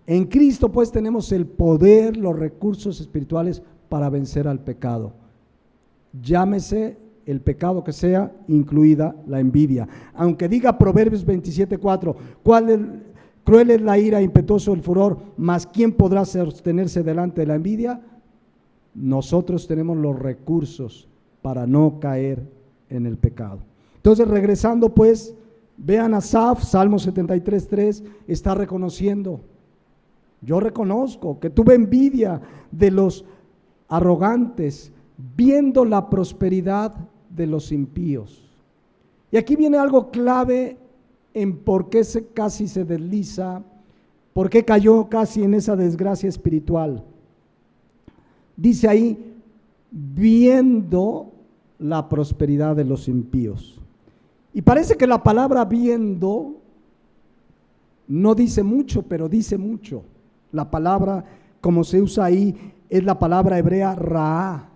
En Cristo pues tenemos el poder, los recursos espirituales para vencer al pecado. Llámese el pecado que sea, incluida la envidia. Aunque diga Proverbios 27:4, cruel es la ira, impetuoso el furor, mas ¿quién podrá sostenerse delante de la envidia? Nosotros tenemos los recursos para no caer en el pecado. Entonces, regresando pues, vean a Asaf, Salmo 73:3, está reconociendo, yo reconozco que tuve envidia de los arrogantes, viendo la prosperidad de los impíos. Y aquí viene algo clave en por qué casi se desliza, por qué cayó casi en esa desgracia espiritual. Dice ahí, viendo la prosperidad de los impíos. Y parece que la palabra viendo no dice mucho, pero dice mucho. La palabra, como se usa ahí, es la palabra hebrea raá.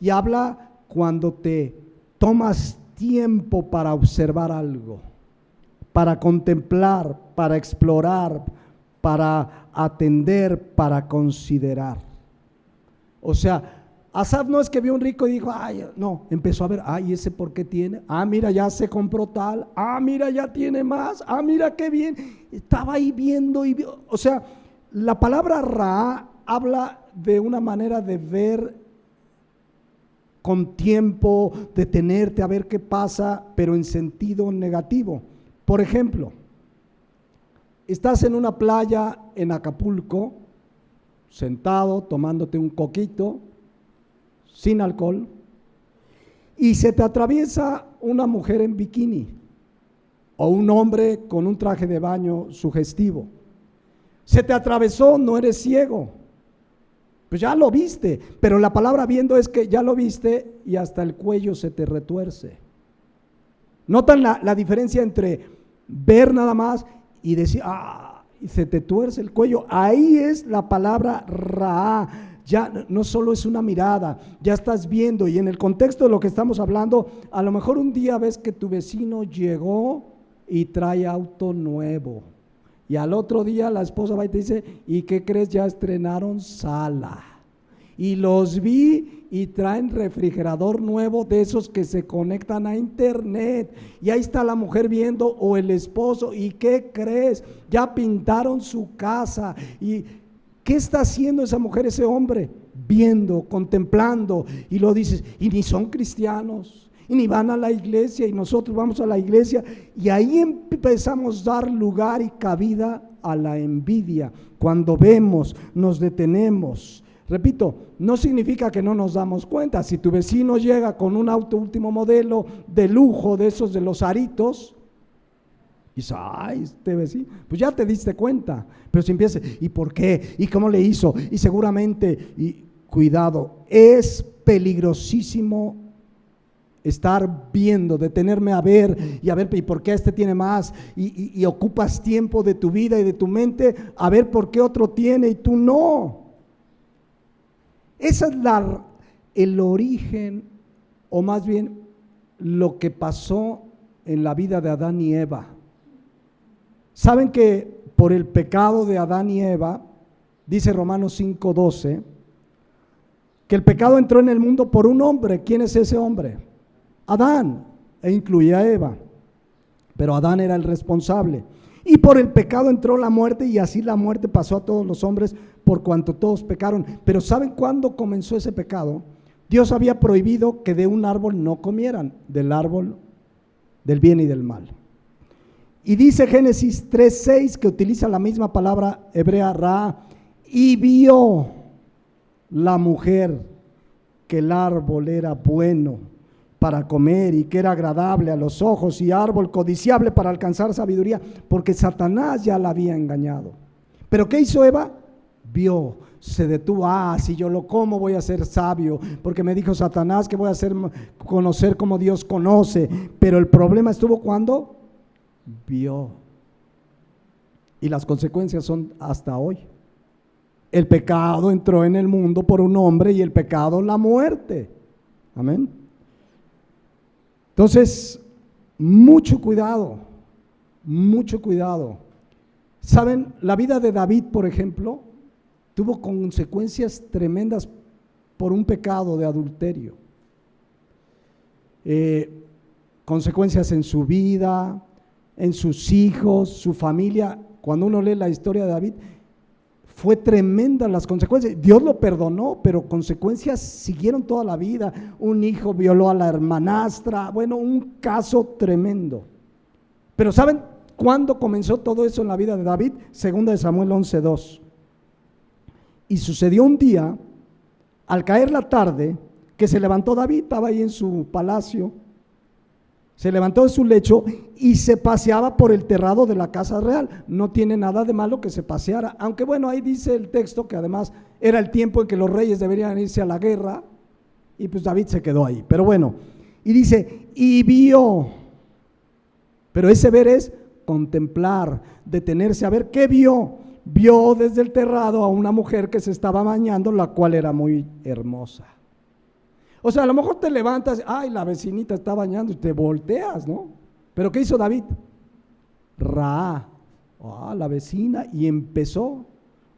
Y habla cuando te tomas tiempo para observar algo, para contemplar, para explorar, para atender, para considerar. O sea, Asaf no es que vio un rico y dijo, ay, no, empezó a ver, ay, ¿ese por qué tiene? Ah, mira, ya se compró tal, ah, mira, ya tiene más, ah, mira qué bien. Estaba ahí viendo y vio. O sea, la palabra ra habla de una manera de ver con tiempo, detenerte a ver qué pasa, pero en sentido negativo. Por ejemplo, estás en una playa en Acapulco, sentado, tomándote un coquito, sin alcohol, y se te atraviesa una mujer en bikini o un hombre con un traje de baño sugestivo. Se te atravesó, no eres ciego, pues ya lo viste, pero la palabra viendo es que ya lo viste y hasta el cuello se te retuerce. ¿Notan la diferencia entre ver nada más y decir, ah, y se te tuerce el cuello? Ahí es la palabra raá. Ya no solo es una mirada, ya estás viendo, y en el contexto de lo que estamos hablando, a lo mejor un día ves que tu vecino llegó y trae auto nuevo, y al otro día la esposa va y te dice, ¿y qué crees? Ya estrenaron sala, y los vi y traen refrigerador nuevo de esos que se conectan a internet, y ahí está la mujer viendo, o el esposo, ¿y qué crees? Ya pintaron su casa. Y ¿qué está haciendo esa mujer, ese hombre? Viendo, contemplando, y lo dices, y ni son cristianos, y ni van a la iglesia, y nosotros vamos a la iglesia, y ahí empezamos a dar lugar y cabida a la envidia. Cuando vemos, nos detenemos. Repito, no significa que no nos damos cuenta. Si tu vecino llega con un auto último modelo de lujo, de esos de los aritos, y dices, ay, este vecino, pues ya te diste cuenta. Pero si empieza, ¿y por qué? ¿Y cómo le hizo? Y seguramente, y cuidado, es peligrosísimo estar viendo, detenerme a ver, ¿y por qué este tiene más? Y ocupas tiempo de tu vida y de tu mente a ver por qué otro tiene y tú no. Esa es el origen, o más bien lo que pasó en la vida de Adán y Eva. Saben que por el pecado de Adán y Eva, dice Romanos 5:12, que el pecado entró en el mundo por un hombre. ¿Quién es ese hombre? Adán, e incluye a Eva, pero Adán era el responsable. Y por el pecado entró la muerte, y así la muerte pasó a todos los hombres por cuanto todos pecaron. Pero ¿saben cuándo comenzó ese pecado? Dios había prohibido que de un árbol no comieran, del árbol del bien y del mal. Y dice Génesis 3:6, que utiliza la misma palabra hebrea ra, y vio la mujer que el árbol era bueno para comer y que era agradable a los ojos y árbol codiciable para alcanzar sabiduría, porque Satanás ya la había engañado. ¿Pero qué hizo Eva? Vio, se detuvo, si yo lo como voy a ser sabio, porque me dijo Satanás que voy a hacer conocer como Dios conoce. Pero el problema estuvo cuando vio, y las consecuencias son hasta hoy. El pecado entró en el mundo por un hombre, y el pecado la muerte. Amén. Entonces, mucho cuidado, mucho cuidado. ¿Saben? La vida de David, por ejemplo, tuvo consecuencias tremendas por un pecado de adulterio. Consecuencias en su vida, en sus hijos, su familia. Cuando uno lee la historia de David, fue tremenda las consecuencias. Dios lo perdonó, pero consecuencias siguieron toda la vida. Un hijo violó a la hermanastra, bueno, un caso tremendo. Pero ¿saben cuándo comenzó todo eso en la vida de David? Segunda de Samuel 11:2. Y sucedió un día, al caer la tarde, que se levantó David, estaba ahí en su palacio, Se levantó de su lecho y se paseaba por el terrado de la casa real. No tiene nada de malo que se paseara, aunque bueno, ahí dice el texto que además era el tiempo en que los reyes deberían irse a la guerra y pues David se quedó ahí. Pero bueno, y dice, y vio, pero ese ver es contemplar, detenerse a ver. ¿Qué vio? Vio desde el terrado a una mujer que se estaba bañando, la cual era muy hermosa. O sea, a lo mejor te levantas, ay, la vecinita está bañando y te volteas, ¿no? Pero ¿qué hizo David? La vecina, y empezó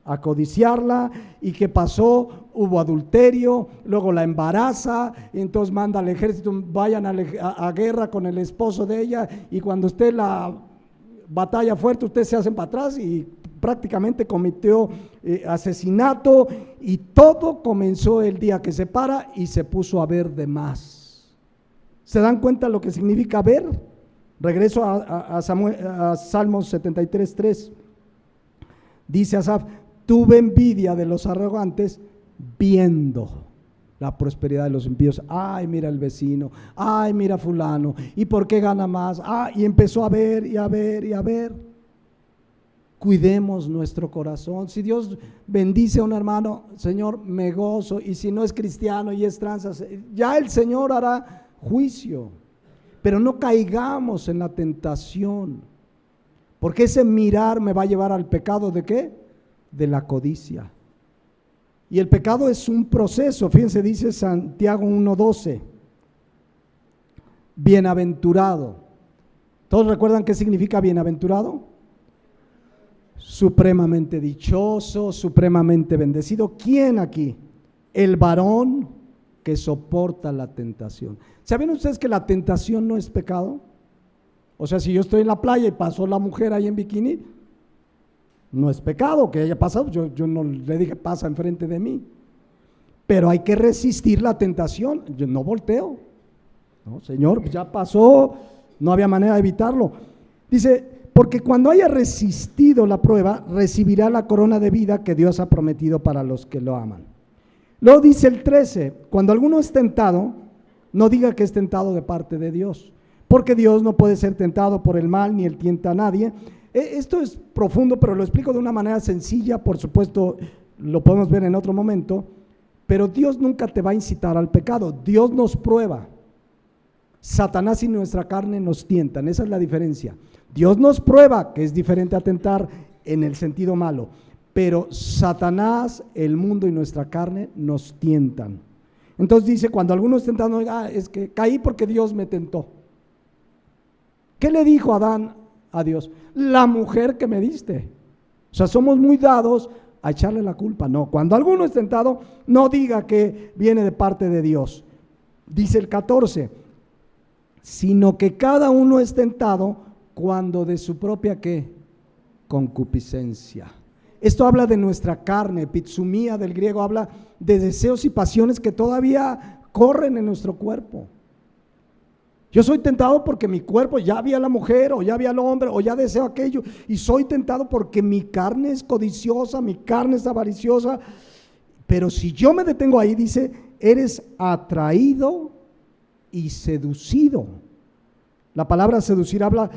a codiciarla. ¿Y qué pasó? Hubo adulterio, luego la embaraza, y entonces manda al ejército, vayan a guerra con el esposo de ella, y cuando esté la batalla fuerte, ustedes se hacen para atrás, y prácticamente cometió asesinato, y todo comenzó el día que se para y se puso a ver de más. ¿Se dan cuenta lo que significa ver? Regreso a Salmos 73:3. Dice Asaf, tuve envidia de los arrogantes viendo la prosperidad de los impíos. Ay, mira el vecino, ay, mira fulano, ¿y por qué gana más? Y empezó a ver y a ver y a ver. Cuidemos nuestro corazón. Si Dios bendice a un hermano, Señor, me gozo, y si no es cristiano y es tranza, ya el Señor hará juicio. Pero no caigamos en la tentación, porque ese mirar me va a llevar al pecado ¿de qué? De la codicia. Y el pecado es un proceso. Fíjense, dice Santiago 1:12, bienaventurado. ¿Todos recuerdan qué significa bienaventurado? Supremamente dichoso, supremamente bendecido. ¿Quién aquí? El varón que soporta la tentación. ¿Saben ustedes que la tentación no es pecado? O sea, si yo estoy en la playa y pasó la mujer ahí en bikini, no es pecado que haya pasado. Yo no le dije pasa enfrente de mí, pero hay que resistir la tentación. Yo no volteo, no, Señor, ya pasó, no había manera de evitarlo. Dice, porque cuando haya resistido la prueba, recibirá la corona de vida que Dios ha prometido para los que lo aman. Luego dice el 13, cuando alguno es tentado, no diga que es tentado de parte de Dios, porque Dios no puede ser tentado por el mal, ni él tienta a nadie. Esto es profundo, pero lo explico de una manera sencilla. Por supuesto, lo podemos ver en otro momento, pero Dios nunca te va a incitar al pecado. Dios nos prueba. Satanás y nuestra carne nos tientan, esa es la diferencia. Dios nos prueba, que es diferente a tentar en el sentido malo, pero Satanás, el mundo y nuestra carne nos tientan. Entonces dice, cuando alguno es tentado, es que caí porque Dios me tentó. ¿Qué le dijo Adán a Dios? La mujer que me diste. O sea, somos muy dados a echarle la culpa. No, cuando alguno es tentado, no diga que viene de parte de Dios. Dice el 14, sino que cada uno es tentado cuando de su propia ¿qué? Concupiscencia. Esto habla de nuestra carne. Pitsumía del griego habla de deseos y pasiones que todavía corren en nuestro cuerpo. Yo soy tentado porque mi cuerpo ya vi a la mujer, o ya vi al hombre, o ya deseo aquello, y soy tentado porque mi carne es codiciosa, mi carne es avariciosa. Pero si yo me detengo ahí, dice, eres atraído y seducido. La palabra seducir habla,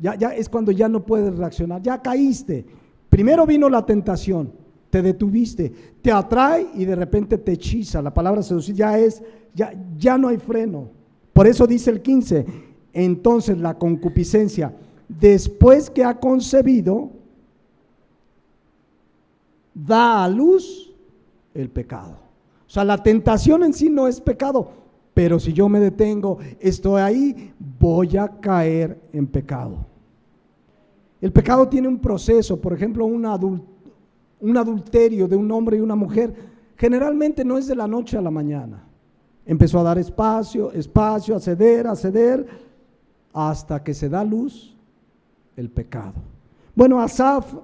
ya es cuando ya no puedes reaccionar, ya caíste. Primero vino la tentación, te detuviste, te atrae y de repente te hechiza. La palabra seducir ya no hay freno. Por eso dice el 15, entonces la concupiscencia, después que ha concebido, da a luz el pecado. O sea, la tentación en sí no es pecado, pero si yo me detengo, estoy ahí, voy a caer en pecado. El pecado tiene un proceso. Por ejemplo, un adulterio de un hombre y una mujer generalmente no es de la noche a la mañana. Empezó a dar espacio, a ceder, hasta que se da luz el pecado. Bueno, Asaf,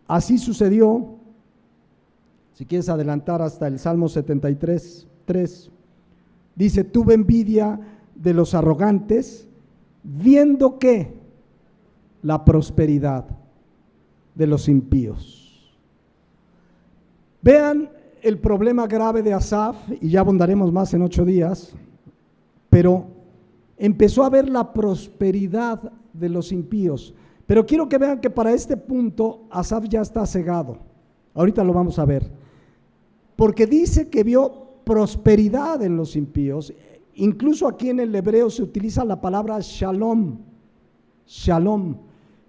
así sucedió. Si quieres adelantar hasta el Salmo 73:3, dice, tuve envidia de los arrogantes, viendo que la prosperidad de los impíos. Vean el problema grave de Asaf, y ya abundaremos más en 8 días, pero empezó a ver la prosperidad de los impíos. Pero quiero que vean que para este punto Asaf ya está cegado. Ahorita lo vamos a ver. Porque dice que vio prosperidad en los impíos. Incluso aquí en el hebreo se utiliza la palabra shalom. Shalom,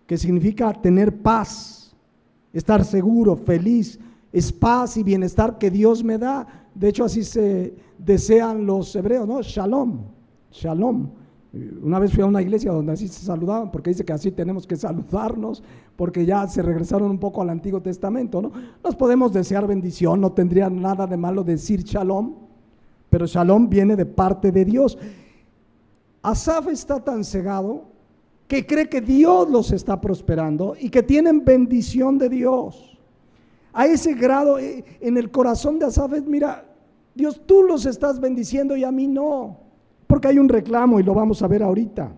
que significa tener paz, estar seguro, feliz. Es paz y bienestar que Dios me da. De hecho, así se desean los hebreos, ¿no? Shalom, shalom. Una vez fui a una iglesia donde así se saludaban, porque dice que así tenemos que saludarnos, porque ya se regresaron un poco al Antiguo Testamento, ¿no? Nos podemos desear bendición, no tendría nada de malo decir shalom, pero shalom viene de parte de Dios. Asaf está tan cegado que cree que Dios los está prosperando y que tienen bendición de Dios. A ese grado en el corazón de Asaf es, mira, Dios, tú los estás bendiciendo y a mí no. Porque hay un reclamo y lo vamos a ver ahorita.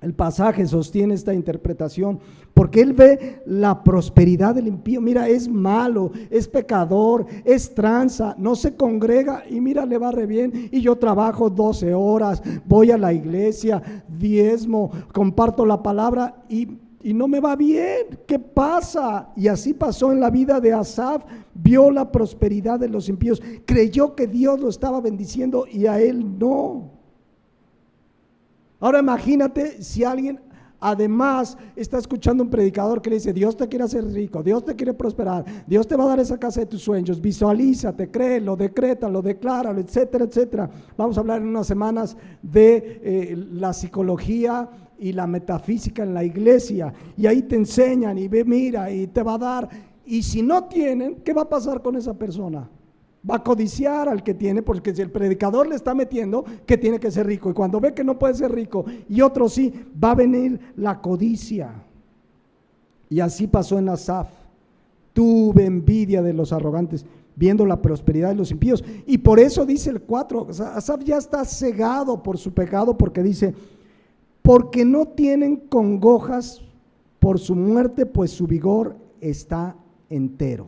El pasaje sostiene esta interpretación, porque él ve la prosperidad del impío. Mira, es malo, es pecador, es tranza, no se congrega y mira, le va re bien. Y yo trabajo 12 horas, voy a la iglesia, diezmo, comparto la palabra y no me va bien. ¿Qué pasa? Y así pasó en la vida de Asaf. Vio la prosperidad de los impíos, creyó que Dios lo estaba bendiciendo y a él no. Ahora imagínate si alguien además está escuchando un predicador que le dice: Dios te quiere hacer rico, Dios te quiere prosperar, Dios te va a dar esa casa de tus sueños, visualízate, créelo, decrétalo, decláralo, etcétera, etcétera. Vamos a hablar en unas semanas de la psicología y la metafísica en la iglesia, y ahí te enseñan y ve, mira, y te va a dar. Y si no tienen, ¿qué va a pasar con esa persona? Va a codiciar al que tiene, porque si el predicador le está metiendo que tiene que ser rico, y cuando ve que no puede ser rico y otro sí, va a venir la codicia. Y así pasó en Asaf. Tuve envidia de los arrogantes, viendo la prosperidad de los impíos. Y por eso dice el 4, Asaf ya está cegado por su pecado, porque dice: porque no tienen congojas por su muerte, pues su vigor está entero.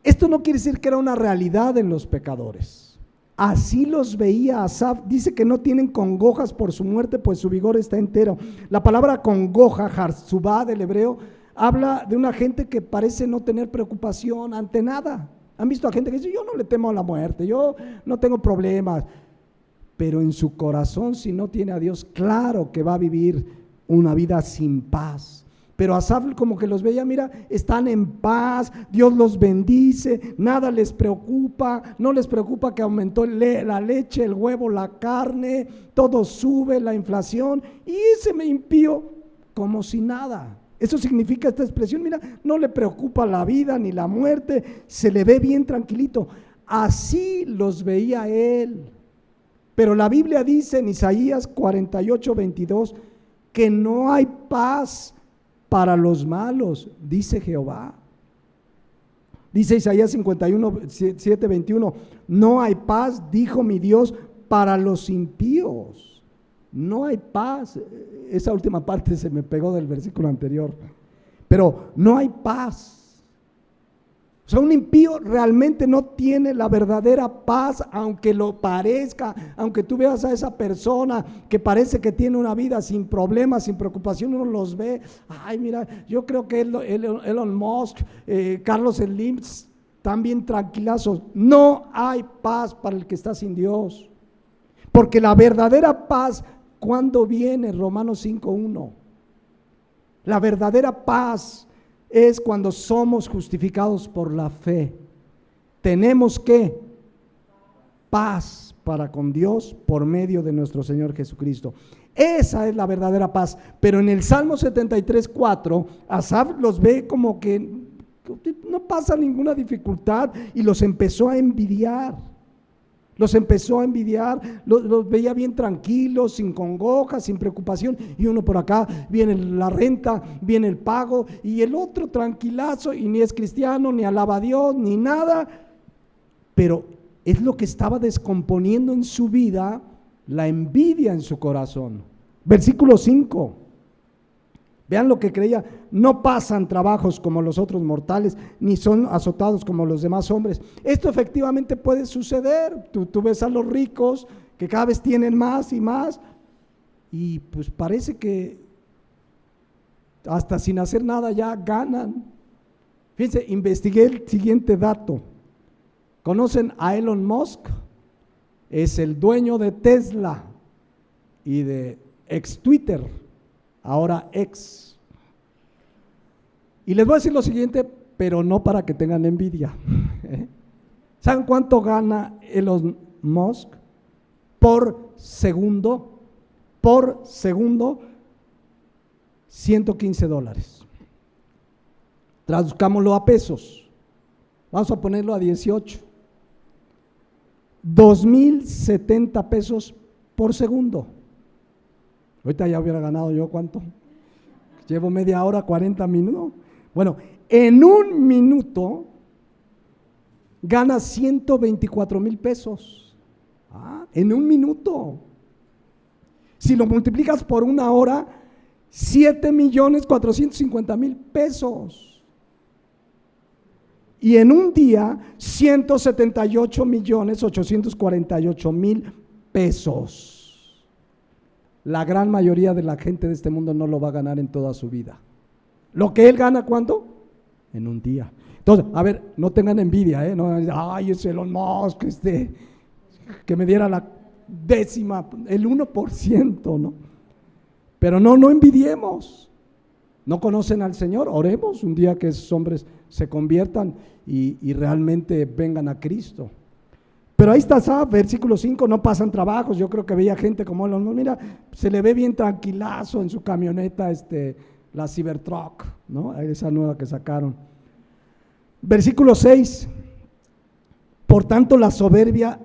Esto no quiere decir que era una realidad en los pecadores. Así los veía Asaf. Dice que no tienen congojas por su muerte, pues su vigor está entero. La palabra congoja, harzubá del hebreo, habla de una gente que parece no tener preocupación ante nada. ¿Han visto a gente que dice: yo no le temo a la muerte, yo no tengo problemas? Pero en su corazón, si no tiene a Dios, claro que va a vivir una vida sin paz. Pero Asaf como que los veía, mira, están en paz, Dios los bendice, nada les preocupa, no les preocupa que aumentó la leche, el huevo, la carne, todo sube, la inflación, y ese me impío como si nada. Eso significa esta expresión, mira, no le preocupa la vida ni la muerte, se le ve bien tranquilito. Así los veía él. Pero la Biblia dice en Isaías 48:22 que no hay paz para los malos, dice Jehová. Dice Isaías 51:7-21, no hay paz, dijo mi Dios, para los impíos. No hay paz. Esa última parte se me pegó del versículo anterior. Pero no hay paz. O sea, un impío realmente no tiene la verdadera paz, aunque lo parezca, aunque tú veas a esa persona que parece que tiene una vida sin problemas, sin preocupación, uno los ve, ay mira, yo creo que Elon Musk, Carlos Slim, están bien tranquilazos. No hay paz para el que está sin Dios, porque la verdadera paz, ¿cuándo viene? Romanos 5:1. La verdadera paz es cuando somos justificados por la fe. Tenemos que paz para con Dios por medio de nuestro Señor Jesucristo. Esa es la verdadera paz. Pero en el Salmo 73:4, Asaf los ve como que no pasa ninguna dificultad y los empezó a envidiar. Los empezó a envidiar, los veía bien tranquilos, sin congoja, sin preocupación, y uno por acá, viene la renta, viene el pago, y el otro tranquilazo, y ni es cristiano, ni alaba a Dios, ni nada, pero es lo que estaba descomponiendo en su vida, la envidia en su corazón. Versículo 5. Vean lo que creía: no pasan trabajos como los otros mortales, ni son azotados como los demás hombres. Esto efectivamente puede suceder. Tú ves a los ricos que cada vez tienen más y más, y pues parece que hasta sin hacer nada ya ganan. Fíjense, investigué el siguiente dato. ¿Conocen a Elon Musk? Es el dueño de Tesla y de ex Twitter, ahora X. Y les voy a decir lo siguiente, pero no para que tengan envidia. ¿Saben cuánto gana Elon Musk por segundo? Por segundo, $115. Traduzcámoslo a pesos. Vamos a ponerlo a 18. 2,070 pesos por segundo. Ahorita ya hubiera ganado yo, ¿cuánto? Llevo media hora, 40 minutos. Bueno, en un minuto gana 124,000 pesos. En un minuto. Si lo multiplicas por una hora, 7,450,000 pesos. Y en un día, 178,848,000 pesos. La gran mayoría de la gente de este mundo no lo va a ganar en toda su vida. Lo que él gana, ¿cuánto? En un día. Entonces, a ver, no tengan envidia, no, ay, es Elon Musk, que me diera la décima, el 1%, ¿no? Pero no envidiemos. ¿No conocen al Señor? Oremos un día que esos hombres se conviertan y realmente vengan a Cristo. Pero ahí está, versículo 5, no pasan trabajos. Yo creo que veía gente como él, mira, se le ve bien tranquilazo en su camioneta, la Cybertruck, ¿no? Esa nueva que sacaron. Versículo 6, por tanto la soberbia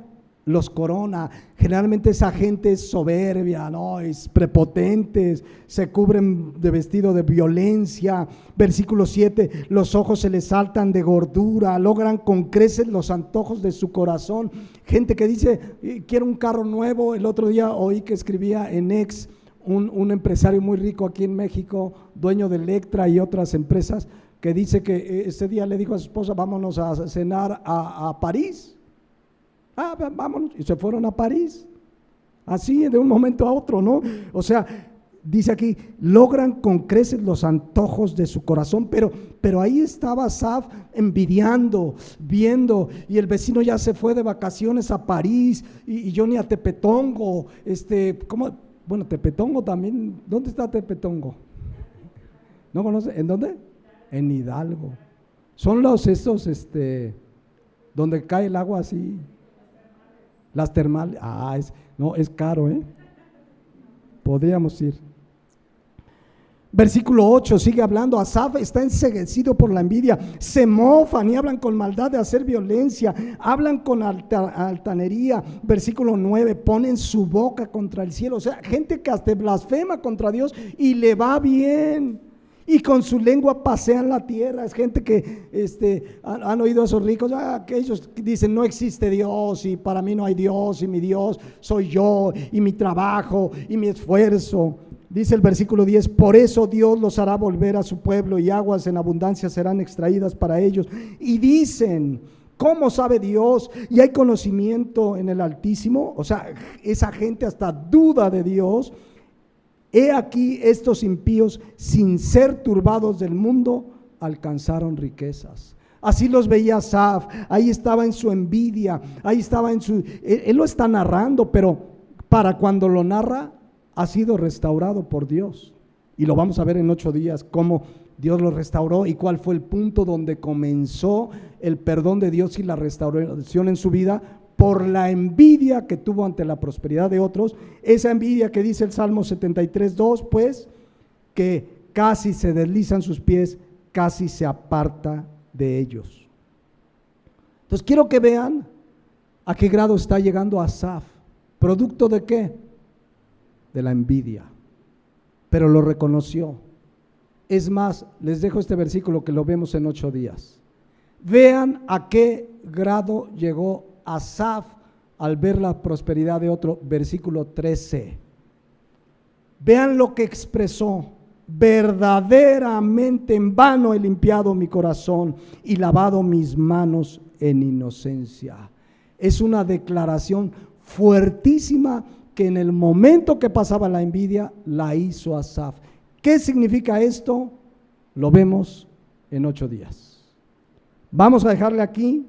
los corona. Generalmente esa gente es soberbia, ¿no? Es prepotentes, se cubren de vestido de violencia. Versículo 7, los ojos se les saltan de gordura, logran con creces los antojos de su corazón. Gente que dice, quiero un carro nuevo. El otro día oí que escribía en X un empresario muy rico aquí en México, dueño de Electra y otras empresas, que dice que ese día le dijo a su esposa, vámonos a cenar a París. Vámonos, y se fueron a París, así de un momento a otro, ¿no? O sea, dice aquí, logran con creces los antojos de su corazón, pero ahí estaba Asaf envidiando, viendo, y el vecino ya se fue de vacaciones a París, y yo ni a Tepetongo, ¿cómo? Bueno, Tepetongo también, ¿dónde está Tepetongo? ¿No conoce? ¿En dónde? En Hidalgo. Son esos, donde cae el agua así. Las termales, es caro, podríamos ir. Versículo 8 sigue hablando, Asaf está enceguecido por la envidia, se mofan y hablan con maldad de hacer violencia, hablan con altanería. Versículo 9, ponen su boca contra el cielo, o sea, gente que hasta blasfema contra Dios y le va bien. Y con su lengua pasean la tierra. Es gente que han oído a esos ricos, que ellos dicen no existe Dios y para mí no hay Dios y mi Dios soy yo y mi trabajo y mi esfuerzo. Dice el versículo 10, por eso Dios los hará volver a su pueblo y aguas en abundancia serán extraídas para ellos. Y dicen, ¿cómo sabe Dios? Y hay conocimiento en el Altísimo. O sea, esa gente hasta duda de Dios. He aquí estos impíos, sin ser turbados del mundo, alcanzaron riquezas. Así los veía Asaf, ahí estaba en su envidia, ahí estaba él lo está narrando, pero para cuando lo narra, ha sido restaurado por Dios. Y lo vamos a ver en 8 días, cómo Dios lo restauró y cuál fue el punto donde comenzó el perdón de Dios y la restauración en su vida, por la envidia que tuvo ante la prosperidad de otros, esa envidia que dice el Salmo 73:2, pues, que casi se deslizan sus pies, casi se aparta de ellos. Entonces quiero que vean a qué grado está llegando Asaf, producto de qué, de la envidia, pero lo reconoció. Es más, les dejo este versículo que lo vemos en 8 días. Vean a qué grado llegó Asaf al ver la prosperidad de otro, versículo 13. Vean lo que expresó: verdaderamente en vano he limpiado mi corazón y lavado mis manos en inocencia. Es una declaración fuertísima que en el momento que pasaba la envidia, la hizo Asaf. ¿Qué significa esto? Lo vemos en 8 días. Vamos a dejarle aquí.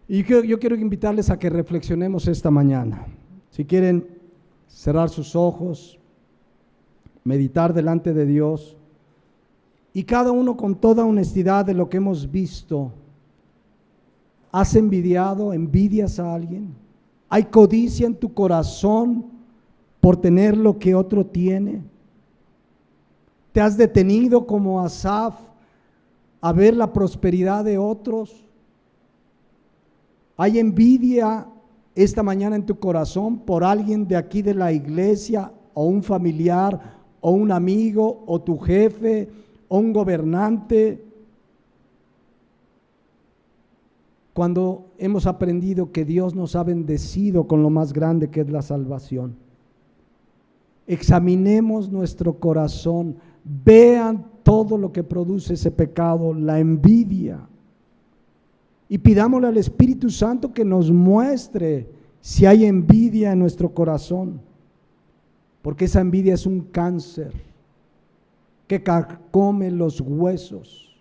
Y yo quiero invitarles a que reflexionemos esta mañana. Si quieren cerrar sus ojos, meditar delante de Dios, y cada uno con toda honestidad de lo que hemos visto. ¿Has envidias a alguien? ¿Hay codicia en tu corazón por tener lo que otro tiene? ¿Te has detenido como Asaf a ver la prosperidad de otros? ¿Hay envidia esta mañana en tu corazón por alguien de aquí de la iglesia, o un familiar, o un amigo, o tu jefe, o un gobernante? Cuando hemos aprendido que Dios nos ha bendecido con lo más grande que es la salvación. Examinemos nuestro corazón, vean todo lo que produce ese pecado, la envidia. Y pidámosle al Espíritu Santo que nos muestre si hay envidia en nuestro corazón, porque esa envidia es un cáncer que carcome los huesos.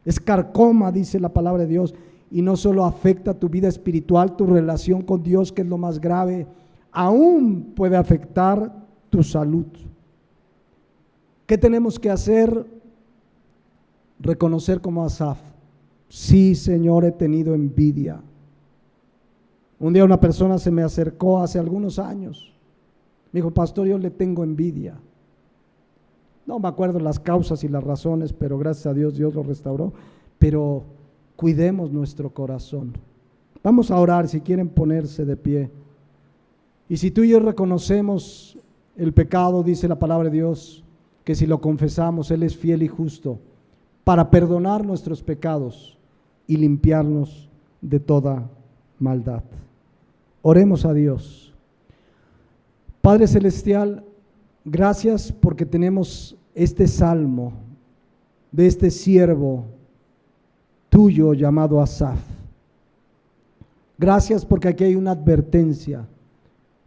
Es carcoma, dice la palabra de Dios, y no solo afecta tu vida espiritual, tu relación con Dios, que es lo más grave, aún puede afectar tu salud. ¿Qué tenemos que hacer? Reconocer como Asaf: sí, Señor, he tenido envidia. Un día una persona se me acercó hace algunos años, me dijo: pastor, yo le tengo envidia. No me acuerdo las causas y las razones, pero gracias a Dios, Dios lo restauró. Pero cuidemos nuestro corazón. Vamos a orar, si quieren ponerse de pie. Y si tú y yo reconocemos el pecado, dice la palabra de Dios, que si lo confesamos, Él es fiel y justo para perdonar nuestros pecados y limpiarnos de toda maldad. Oremos a Dios. Padre Celestial, gracias porque tenemos este salmo de este siervo tuyo llamado Asaf. Gracias porque aquí hay una advertencia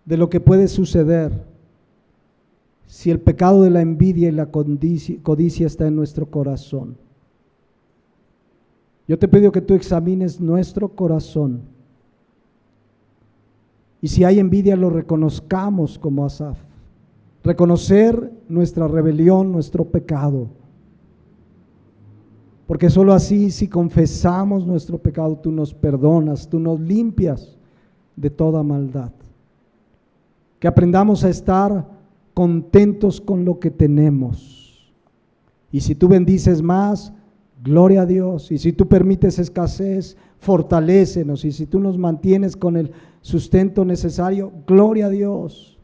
de lo que puede suceder si el pecado de la envidia y la codicia está en nuestro corazón. Yo te pido que tú examines nuestro corazón, y si hay envidia lo reconozcamos como Asaf. Reconocer nuestra rebelión, nuestro pecado, porque solo así, si confesamos nuestro pecado, tú nos perdonas, tú nos limpias de toda maldad. Que aprendamos a estar contentos con lo que tenemos, y si tú bendices más, gloria a Dios, y si tú permites escasez, fortalécenos, y si tú nos mantienes con el sustento necesario, gloria a Dios,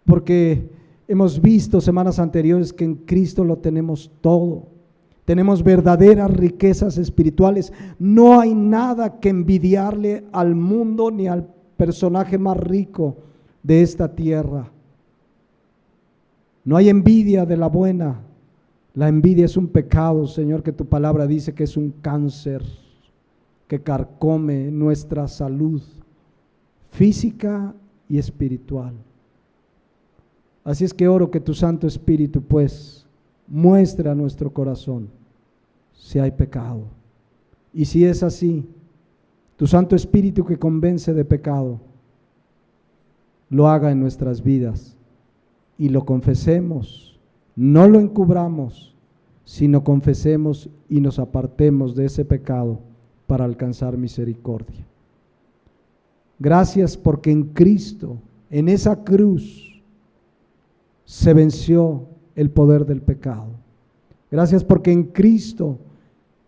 porque hemos visto semanas anteriores que en Cristo lo tenemos todo. Tenemos verdaderas riquezas espirituales. No hay nada que envidiarle al mundo ni al personaje más rico de esta tierra. No hay envidia de la buena. La envidia es un pecado, Señor, que tu palabra dice que es un cáncer que carcome nuestra salud física y espiritual. Así es que oro que tu Santo Espíritu, pues, muestra a nuestro corazón si hay pecado. Y si es así, tu Santo Espíritu que convence de pecado, lo haga en nuestras vidas y lo confesemos, no lo encubramos, sino confesemos y nos apartemos de ese pecado para alcanzar misericordia. Gracias porque en Cristo, en esa cruz, se venció el poder del pecado. Gracias porque en Cristo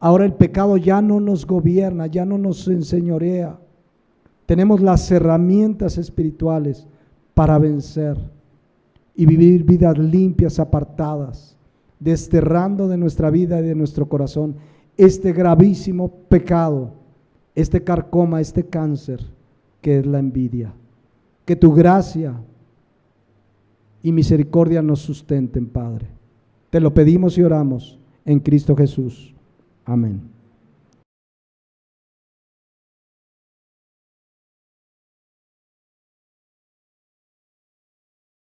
ahora el pecado ya no nos gobierna, ya no nos enseñorea. Tenemos las herramientas espirituales para vencer y vivir vidas limpias, apartadas, desterrando de nuestra vida y de nuestro corazón este gravísimo pecado, este carcoma, este cáncer que es la envidia. Que tu gracia y misericordia nos sustenten, Padre. Te lo pedimos y oramos en Cristo Jesús. Amén.